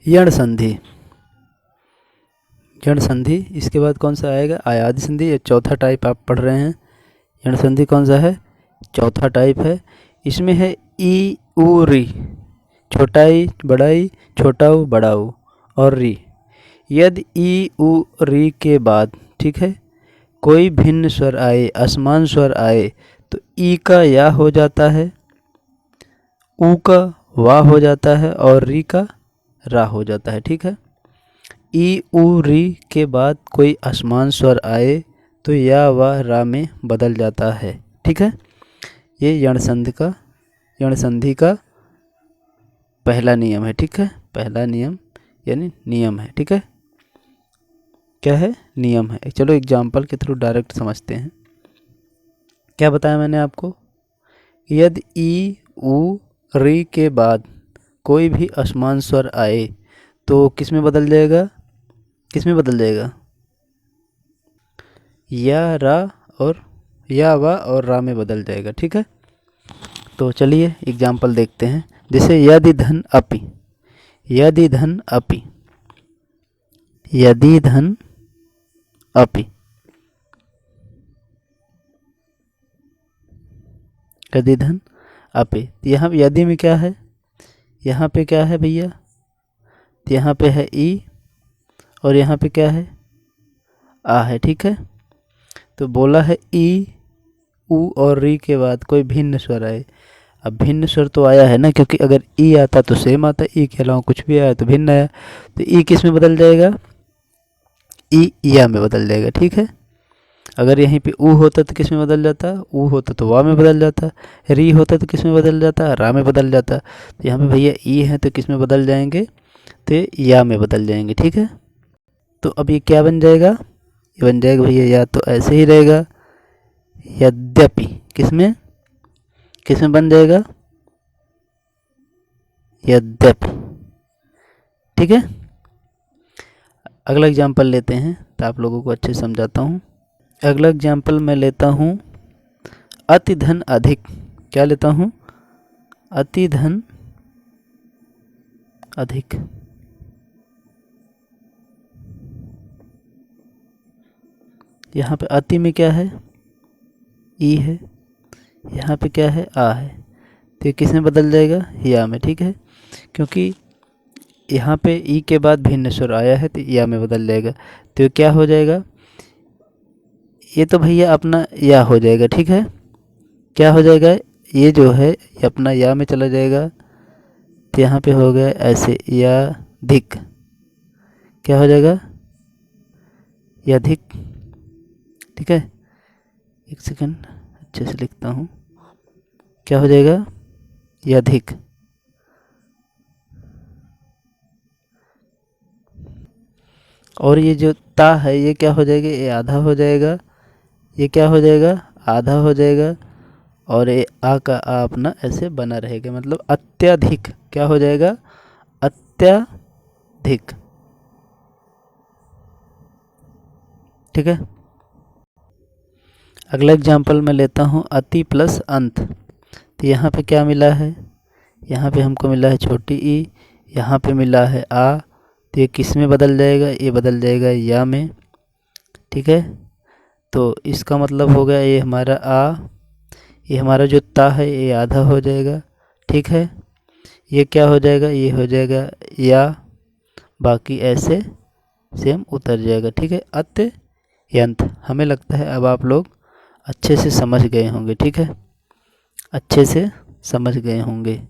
यण संधि, यण संधि इसके बाद कौन सा आएगा, आयादी संधि, ये चौथा टाइप आप पढ़ रहे हैं। यण संधि कौन सा है, चौथा टाइप है। इसमें है ई उ री, छोटा ई बड़ा ई, छोटा ऊ बड़ा ऊ और री। यदि ई उ री के बाद, ठीक है, कोई भिन्न स्वर आए, असमान स्वर आए, तो ई का या हो जाता है, ऊ का वा हो जाता है और री का रा हो जाता है, ठीक है। ई उ री के बाद कोई असमान स्वर आए तो या व रा में बदल जाता है, ठीक है। ये यण संधि का पहला नियम है, ठीक है। पहला नियम यानी नियम है, ठीक है। क्या है, नियम है। चलो एग्जाम्पल के थ्रू डायरेक्ट समझते हैं। क्या बताया मैंने आपको, यदि ई उ री के बाद कोई भी असमान स्वर आए तो किस में बदल जाएगा, किस में बदल जाएगा, या रा और या वा और रा में बदल जाएगा, ठीक है। तो चलिए एग्जाम्पल देखते हैं। जैसे यदि धन अपि, यदि धन अपि, यदि धन अपि, यदि धन अपि। यहाँ यदि में क्या है, यहाँ पे क्या है भैया, तो यहाँ पे है ई और यहाँ पे क्या है, आ है, ठीक है। तो बोला है ई, ऊ और री के बाद कोई भिन्न स्वर आए। अब भिन्न स्वर तो आया है ना, क्योंकि अगर ई आता तो सेम आता, ई के अलावा कुछ भी आया तो भिन्न आया। तो ई किस में बदल जाएगा, ई या में बदल जाएगा, ठीक है। अगर यहीं पे ऊ होता तो किस में बदल जाता, ऊ होता तो वा में बदल जाता, री होता तो किस में बदल जाता, रा में बदल जाता। तो यहाँ पे भैया ई है तो किस में बदल जाएंगे, तो या में बदल जाएंगे, ठीक है। तो अब ये क्या बन जाएगा, ये बन जाएगा भैया या तो ऐसे ही रहेगा, यद्यपि किस में बन जाएगा, यद्यपि, ठीक है। अगला एग्जाम्पल लेते हैं तो आप लोगों को अच्छे से समझाता हूँ। अगला एग्जाम्पल मैं लेता हूँ अति धन अधिक। क्या लेता हूँ, अति धन अधिक। यहाँ पे अति में क्या है, ई है, यहाँ पे क्या है, आ है। तो ये किस में बदल जाएगा, या में, ठीक है। क्योंकि यहाँ पे ई के बाद भिन्न स्वर आया है तो या में बदल जाएगा। तो ये क्या हो जाएगा, ये तो भैया अपना या हो जाएगा, ठीक है। क्या हो जाएगा, ये जो है ये अपना या में चला जाएगा। तो यहाँ पे हो गया ऐसे या धिक, क्या हो जाएगा, या धिक, ठीक है। एक सेकंड अच्छे से लिखता हूँ, क्या हो जाएगा, या धिक। और ये जो ता है ये क्या हो जाएगा, ये आधा हो जाएगा, ये क्या हो जाएगा, आधा हो जाएगा। और ये आ का आ अपना ऐसे बना रहेगा, मतलब अत्यधिक, क्या हो जाएगा, अत्यधिक, ठीक है। अगला एग्जाम्पल मैं लेता हूँ अति प्लस अंत। तो यहाँ पे क्या मिला है, यहाँ पे हमको मिला है छोटी ई, यहाँ पे मिला है आ। तो ये किस में बदल जाएगा, ये बदल जाएगा या में, ठीक है। तो इसका मतलब हो गया ये हमारा आ, ये हमारा जो ता है ये आधा हो जाएगा, ठीक है। ये क्या हो जाएगा, ये हो जाएगा या, बाकी ऐसे सेम उतर जाएगा, ठीक है। अत्यंत। हमें लगता है अब आप लोग अच्छे से समझ गए होंगे, ठीक है, अच्छे से समझ गए होंगे।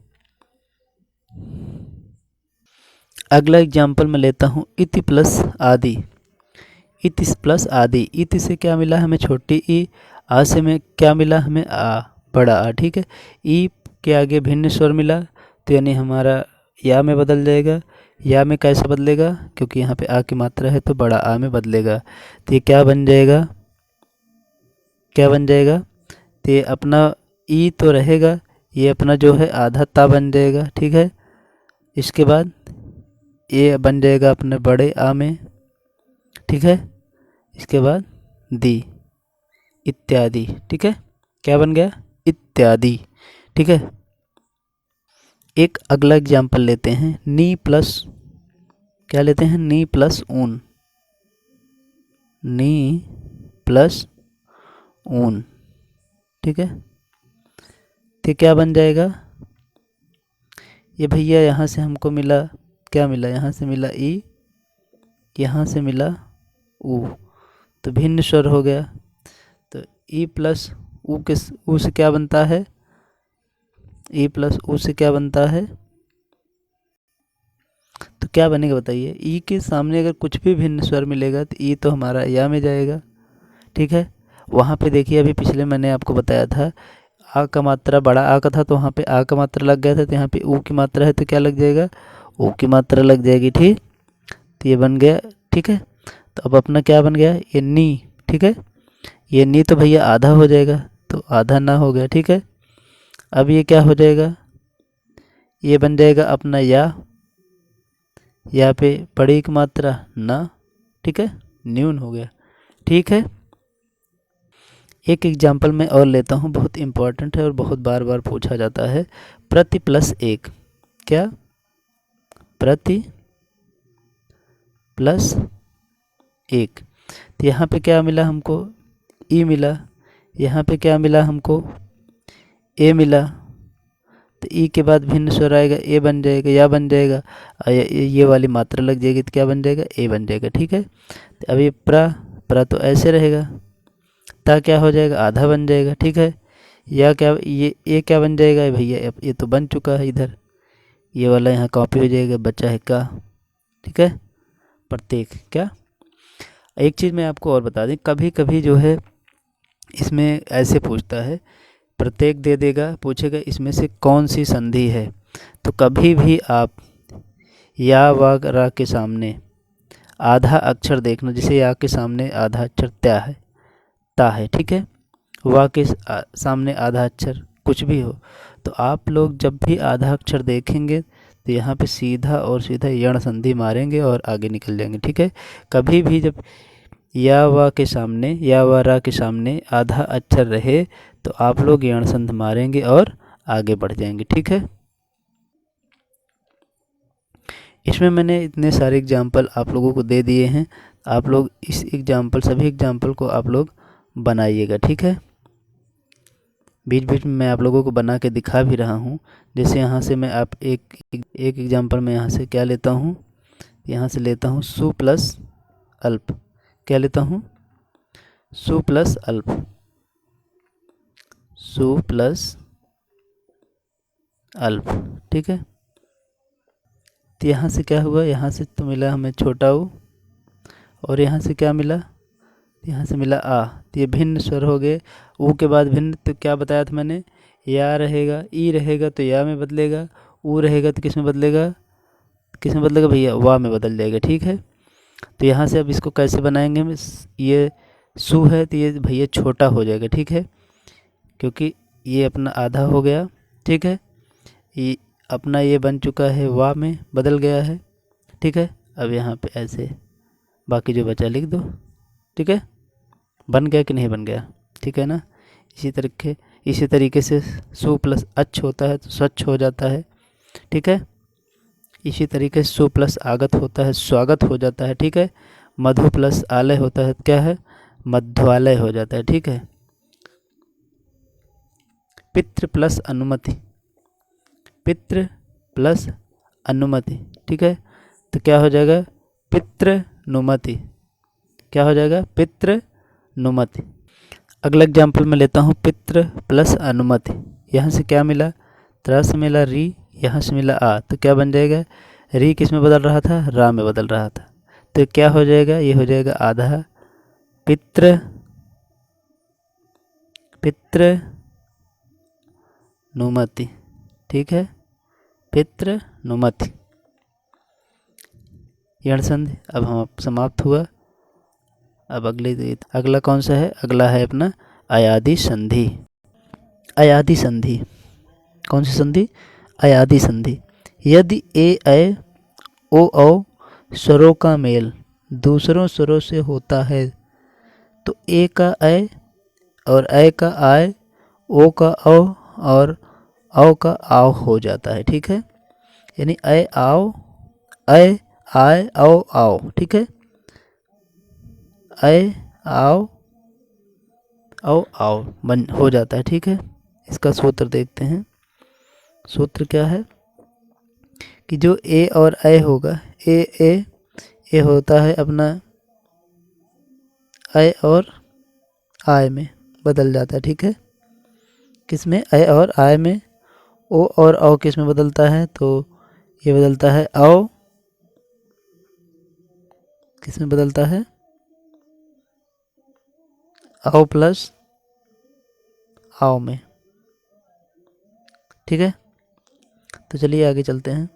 अगला एग्जाम्पल मैं लेता हूँ इति प्लस आदि। इति प्लस आदि, इति से क्या मिला हमें, छोटी ई, आ से में क्या मिला हमें, आ, बड़ा आ, ठीक है। ई के आगे भिन्न स्वर मिला तो यानी हमारा या में बदल जाएगा। या में कैसे बदलेगा, क्योंकि यहाँ पे आ की मात्रा है तो बड़ा आ में बदलेगा। तो ये क्या बन जाएगा, क्या बन जाएगा, तो ये अपना ई तो रहेगा, ये अपना जो है आधा ता बन जाएगा, ठीक है। इसके बाद ये बन जाएगा अपने बड़े आ में, ठीक है। इसके बाद दी, इत्यादि, ठीक है। क्या बन गया, इत्यादि, ठीक है। एक अगला एग्जाम्पल लेते हैं नी प्लस, क्या लेते हैं, नी प्लस ऊन, नी प्लस ऊन, ठीक है। तो क्या बन जाएगा, ये भैया यहाँ से हमको मिला, क्या मिला, यहाँ से मिला ई, यहाँ से मिला ऊ, तो भिन्न स्वर हो गया। तो ई प्लस ऊ के ऊ से क्या बनता है, ई प्लस ऊ से क्या बनता है, तो क्या बनेगा बताइए। ई के सामने अगर कुछ भी भिन्न स्वर मिलेगा तो ई तो हमारा या में जाएगा, ठीक है। वहाँ पे देखिए अभी पिछले मैंने आपको बताया था आ का मात्रा बड़ा आ का था तो वहाँ पे आ का मात्रा लग गया था, तो यहाँ पे ऊ की मात्रा है तो क्या लग जाएगा, ऊ की मात्रा लग जाएगी, ठीक। तो ये बन गया, ठीक है। तो अब अपना क्या बन गया, ये नी, ठीक है। ये नी तो भैया आधा हो जाएगा तो आधा ना हो गया, ठीक है। अब ये क्या हो जाएगा, ये बन जाएगा अपना या पे बड़ी की मात्रा ना, ठीक है, न्यून हो गया, ठीक है। एक एग्जाम्पल मैं और लेता हूँ, बहुत इम्पोर्टेंट है और बहुत बार बार पूछा जाता है। प्रति प्लस एक, क्या, प्रति प्लस एक। तो यहाँ पे क्या मिला हमको, ई मिला, यहाँ पे क्या मिला हमको, ए मिला। तो ई के बाद भिन्न स्वर आएगा, ए बन जाएगा, या बन जाएगा, और ये वाली मात्रा लग जाएगी तो क्या बन जाएगा, ए बन जाएगा। ठीक है, तो अभी प्र तो ऐसे रहेगा, ता क्या हो जाएगा, आधा बन जाएगा। ठीक है, या क्या, ये क्या बन जाएगा भैया, ये तो बन चुका है इधर, ये वाला यहाँ कॉपी हो जाएगा, बचा है का। ठीक है, प्रत्येक क्या। एक चीज़ मैं आपको और बता दें, कभी कभी जो है इसमें ऐसे पूछता है, प्रत्येक दे देगा, पूछेगा इसमें से कौन सी संधि है। तो कभी भी आप या व रा के सामने आधा अक्षर देखना, जैसे या के सामने आधा अक्षर त्या है, ता है। ठीक है, वा के सामने आधा अक्षर कुछ भी हो, तो आप लोग जब भी आधा अक्षर देखेंगे तो यहाँ पे सीधा और सीधा यण संधि मारेंगे और आगे निकल जाएंगे। ठीक है, कभी भी जब या वा के सामने, या व रा के सामने आधा अक्षर रहे तो आप लोग यण संधि मारेंगे और आगे बढ़ जाएंगे। ठीक है, इसमें मैंने इतने सारे एग्जाम्पल आप लोगों को दे दिए हैं, आप लोग इस एग्जाम्पल, सभी एग्जाम्पल को आप लोग बनाइएगा। ठीक है, बीच बीच में मैं आप लोगों को बना के दिखा भी रहा हूँ। जैसे यहाँ से मैं आप एक एग्जाम्पल में यहाँ से क्या लेता हूँ, यहाँ से लेता हूँ सु प्लस अल्प। क्या लेता हूँ, सु प्लस अल्प, सु प्लस अल्प। ठीक है, तो यहाँ से क्या हुआ, यहाँ से तो मिला हमें छोटा ऊ, और यहाँ से क्या मिला, यहाँ से मिला आ, तो ये भिन्न स्वर हो गए। ऊ के बाद भिन्न, तो क्या बताया था मैंने, या रहेगा, ई रहेगा तो या में बदलेगा, ऊ रहेगा तो किस में बदलेगा, किस में बदलेगा भैया, वा में बदल जाएगा। ठीक है, तो यहाँ से अब इसको कैसे बनाएंगे हम, ये सु है तो ये भैया छोटा हो जाएगा। ठीक है, क्योंकि ये अपना आधा हो गया। ठीक है, ये अपना ये बन चुका है, वा में बदल गया है। ठीक है, अब यहाँ पे ऐसे बाकी जो बचा लिख दो। ठीक है, बन गया कि नहीं बन गया, ठीक है ना। इसी तरीके से सु प्लस अच्छ होता है तो स्वच्छ हो जाता है। ठीक है, इसी तरीके से सु प्लस आगत होता है, स्वागत हो जाता है। ठीक है, मधु प्लस आलय होता है, क्या है, मध्वालय हो जाता है। ठीक है, पितृ प्लस अनुमति, पितृ प्लस अनुमति। ठीक है, तो क्या हो जाएगा, पितृनुमति। क्या हो जाएगा, पितृनुमति। अगला एग्जाम्पल मैं लेता हूँ, पितृ प्लस अनुमति। यहाँ से क्या मिला, त्र से मिला री, यहाँ से मिला आ, तो क्या बन जाएगा, री किस में बदल रहा था, रा में बदल रहा था, तो क्या हो जाएगा, ये हो जाएगा आधा पितृ, पितृनुमति। ठीक है, पितृनुमति, यण संधि अब हम समाप्त हुआ। अब अगला कौन सा है, अगला है अपना अयादि संधि। अयादि संधि, कौन सी संधि, अयादि संधि। यदि ए ऐ ओ औ स्वरों का मेल दूसरों स्वरों से होता है तो ए का ऐ और ऐ का आय, ओ का औ और औ का आव हो जाता है। ठीक है, यानी ऐ आओ, ऐ आय, औ आओ। ठीक है, ऐ आओ, औ आओ बन हो जाता है। ठीक है, इसका सूत्र देखते हैं। सूत्र क्या है कि जो ए और ऐ होगा, ए होता है अपना ऐ और आय में बदल जाता है। ठीक है, किस में, ऐ और आय में। ओ और औ किस में बदलता है, तो ये बदलता है औ, किस में बदलता है, औ प्लस आओ में। ठीक है, तो चलिए आगे चलते हैं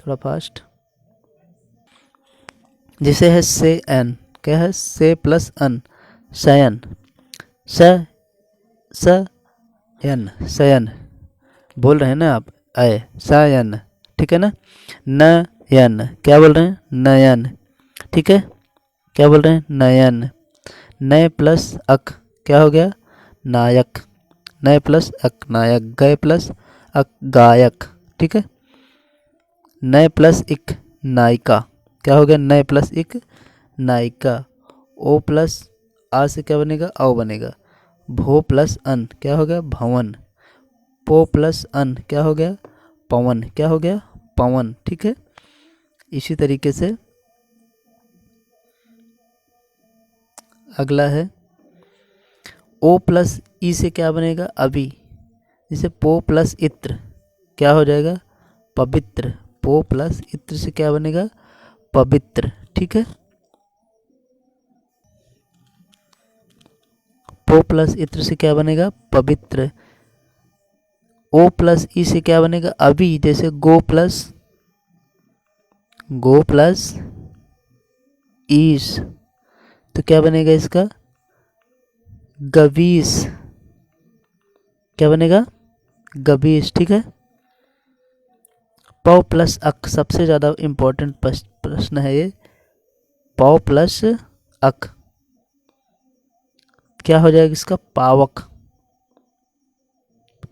थोड़ा फास्ट। जैसे है से एन, क्या है, से प्लस अन, शयन, स यन, शयन बोल रहे हैं ना आप, आए शयन। ठीक है ना, न यन, क्या बोल रहे हैं, नयन। ठीक है, क्या बोल रहे हैं, नयन। नय प्लस अक क्या हो गया, नायक। नय प्लस अक नायक, गय प्लस अक गायक। ठीक है, नय प्लस इक नायिका, क्या हो गया, नय प्लस इक नायिका। ओ प्लस आ से क्या बनेगा, औ बनेगा। भो प्लस अन क्या हो गया, भवन। पो प्लस अन क्या हो गया, पवन, क्या हो गया, पवन। ठीक है, इसी तरीके से अगला है ओ प्लस ई से क्या बनेगा, अभी। जैसे पो प्लस इत्र क्या हो जाएगा, पवित्र। पो प्लस इत्र से क्या बनेगा, पवित्र। ठीक है, पो प्लस इत्र से क्या बनेगा, पवित्र। ओ प्लस ई से क्या बनेगा, अभी। जैसे गो प्लस ईस तो क्या बनेगा इसका, गवीस। क्या बनेगा, गवीस। ठीक है, पौ प्लस अक सबसे ज्यादा इंपॉर्टेंट प्रश्न है ये। पौ प्लस अक क्या हो जाएगा इसका, पावक।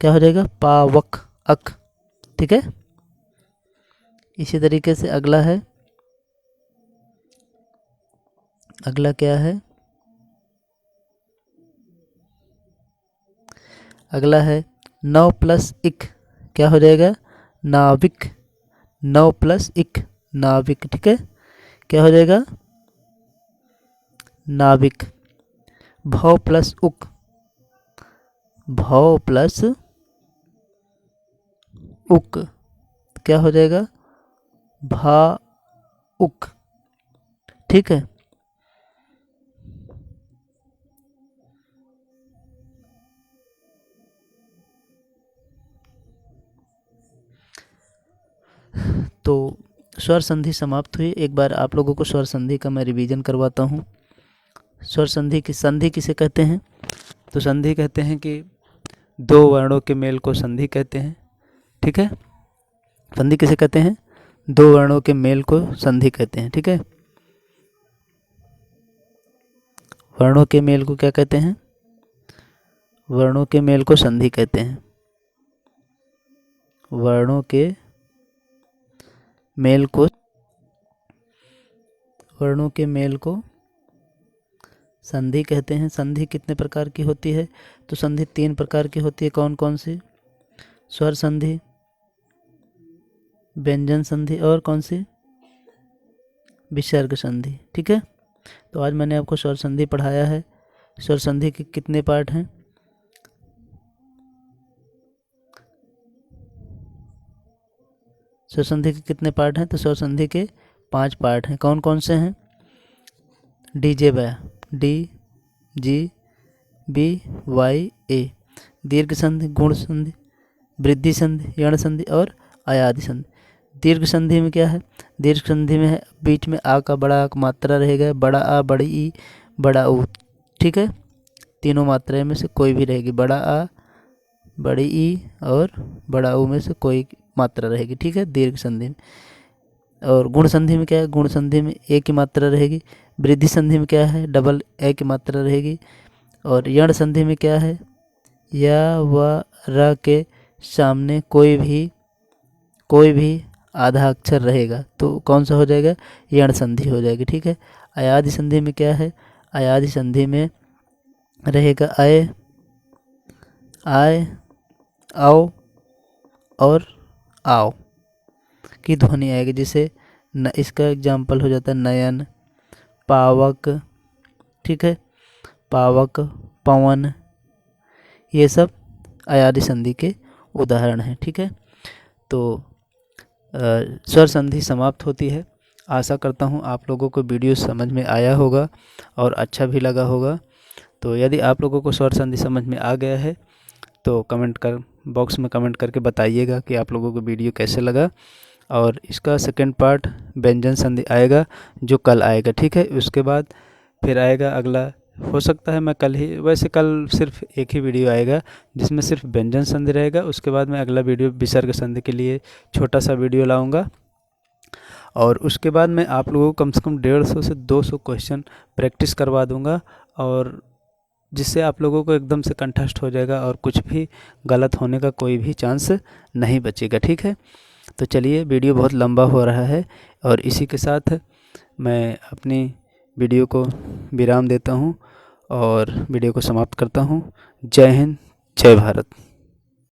क्या हो जाएगा, पावक, अक। ठीक है, इसी तरीके से अगला है, अगला क्या है, अगला है 9 प्लस इक क्या हो जाएगा, नाविक। 9 प्लस इक नाविक। ठीक है, क्या हो जाएगा, नाविक। भौ प्लस उक, भौ प्लस उक क्या हो जाएगा, भा उक। ठीक है, तो स्वर संधि समाप्त हुई। एक बार आप लोगों को स्वर संधि का मैं रिवीजन करवाता हूँ। स्वर संधि की संधि किसे कहते हैं, तो संधि कहते हैं कि दो वर्णों के मेल को संधि कहते हैं। ठीक है, संधि किसे कहते हैं, दो वर्णों के मेल को संधि कहते हैं। ठीक है, वर्णों के मेल को क्या कहते हैं, वर्णों के मेल को संधि कहते हैं। वर्णों के मेल को, वर्णों के मेल को संधि कहते हैं। संधि कितने प्रकार की होती है, तो संधि 3 प्रकार की होती है। कौन कौन सी, स्वर संधि, व्यंजन संधि और कौन सी, विसर्ग संधि। ठीक है, तो आज मैंने आपको स्वर संधि पढ़ाया है। स्वर संधि के कितने पार्ट हैं, स्वर संधि के कितने पार्ट हैं, तो स्वर संधि के 5 पार्ट हैं। कौन कौन से हैं, डी जे वाय, डी जी बी वाई ए, दीर्घ संधि, गुण संधि, वृद्धि संधि, यण संधि और अयादि संधि। दीर्घ संधि में क्या है, दीर्घ संधि में है बीच में आ का बड़ा आ का मात्रा रहेगा, बड़ा आ, बड़ी ई, बड़ा ऊ। ठीक है, तीनों मात्राएं में से कोई भी रहेगी, बड़ा आ, बड़ी ई और बड़ा ऊ में से कोई मात्रा रहेगी। ठीक है, दीर्घ संधि में। और गुण संधि में क्या है, गुण संधि में ए की मात्रा रहेगी। वृद्धि संधि में क्या है, डबल ए की मात्रा रहेगी। और यण संधि में क्या है, या व र के सामने कोई भी आधा अक्षर रहेगा, तो कौन सा हो जाएगा, यण संधि हो जाएगी। ठीक है, अयादि संधि में क्या है, अयादि संधि में रहेगा अय, आय, आओ और आओ की ध्वनि आएगी। जैसे इसका एग्जाम्पल हो जाता है नयन, पावक। ठीक है, पावक, पवन, ये सब अयादि संधि के उदाहरण हैं। ठीक है, तो स्वर संधि समाप्त होती है। आशा करता हूँ आप लोगों को वीडियो समझ में आया होगा और अच्छा भी लगा होगा। तो यदि आप लोगों को स्वर संधि समझ में आ गया है तो बॉक्स में कमेंट करके बताइएगा कि आप लोगों को वीडियो कैसे लगा। और इसका सेकंड पार्ट व्यंजन संधि आएगा जो कल आएगा। ठीक है, उसके बाद फिर आएगा अगला, हो सकता है मैं कल ही, वैसे कल सिर्फ एक ही वीडियो आएगा जिसमें सिर्फ व्यंजन संधि रहेगा। उसके बाद मैं अगला वीडियो विसर्ग संधि के लिए छोटा सा वीडियो लाऊंगा। और उसके बाद मैं आप लोगों को कम से कम 150 से 200 क्वेश्चन प्रैक्टिस करवा दूंगा, और जिससे आप लोगों को एकदम से कंठस्थ हो जाएगा और कुछ भी गलत होने का कोई भी चांस नहीं बचेगा। ठीक है, तो चलिए, वीडियो बहुत लंबा हो रहा है और इसी के साथ मैं अपनी वीडियो को विराम देता हूँ और वीडियो को समाप्त करता हूँ। जय हिंद, जय भारत।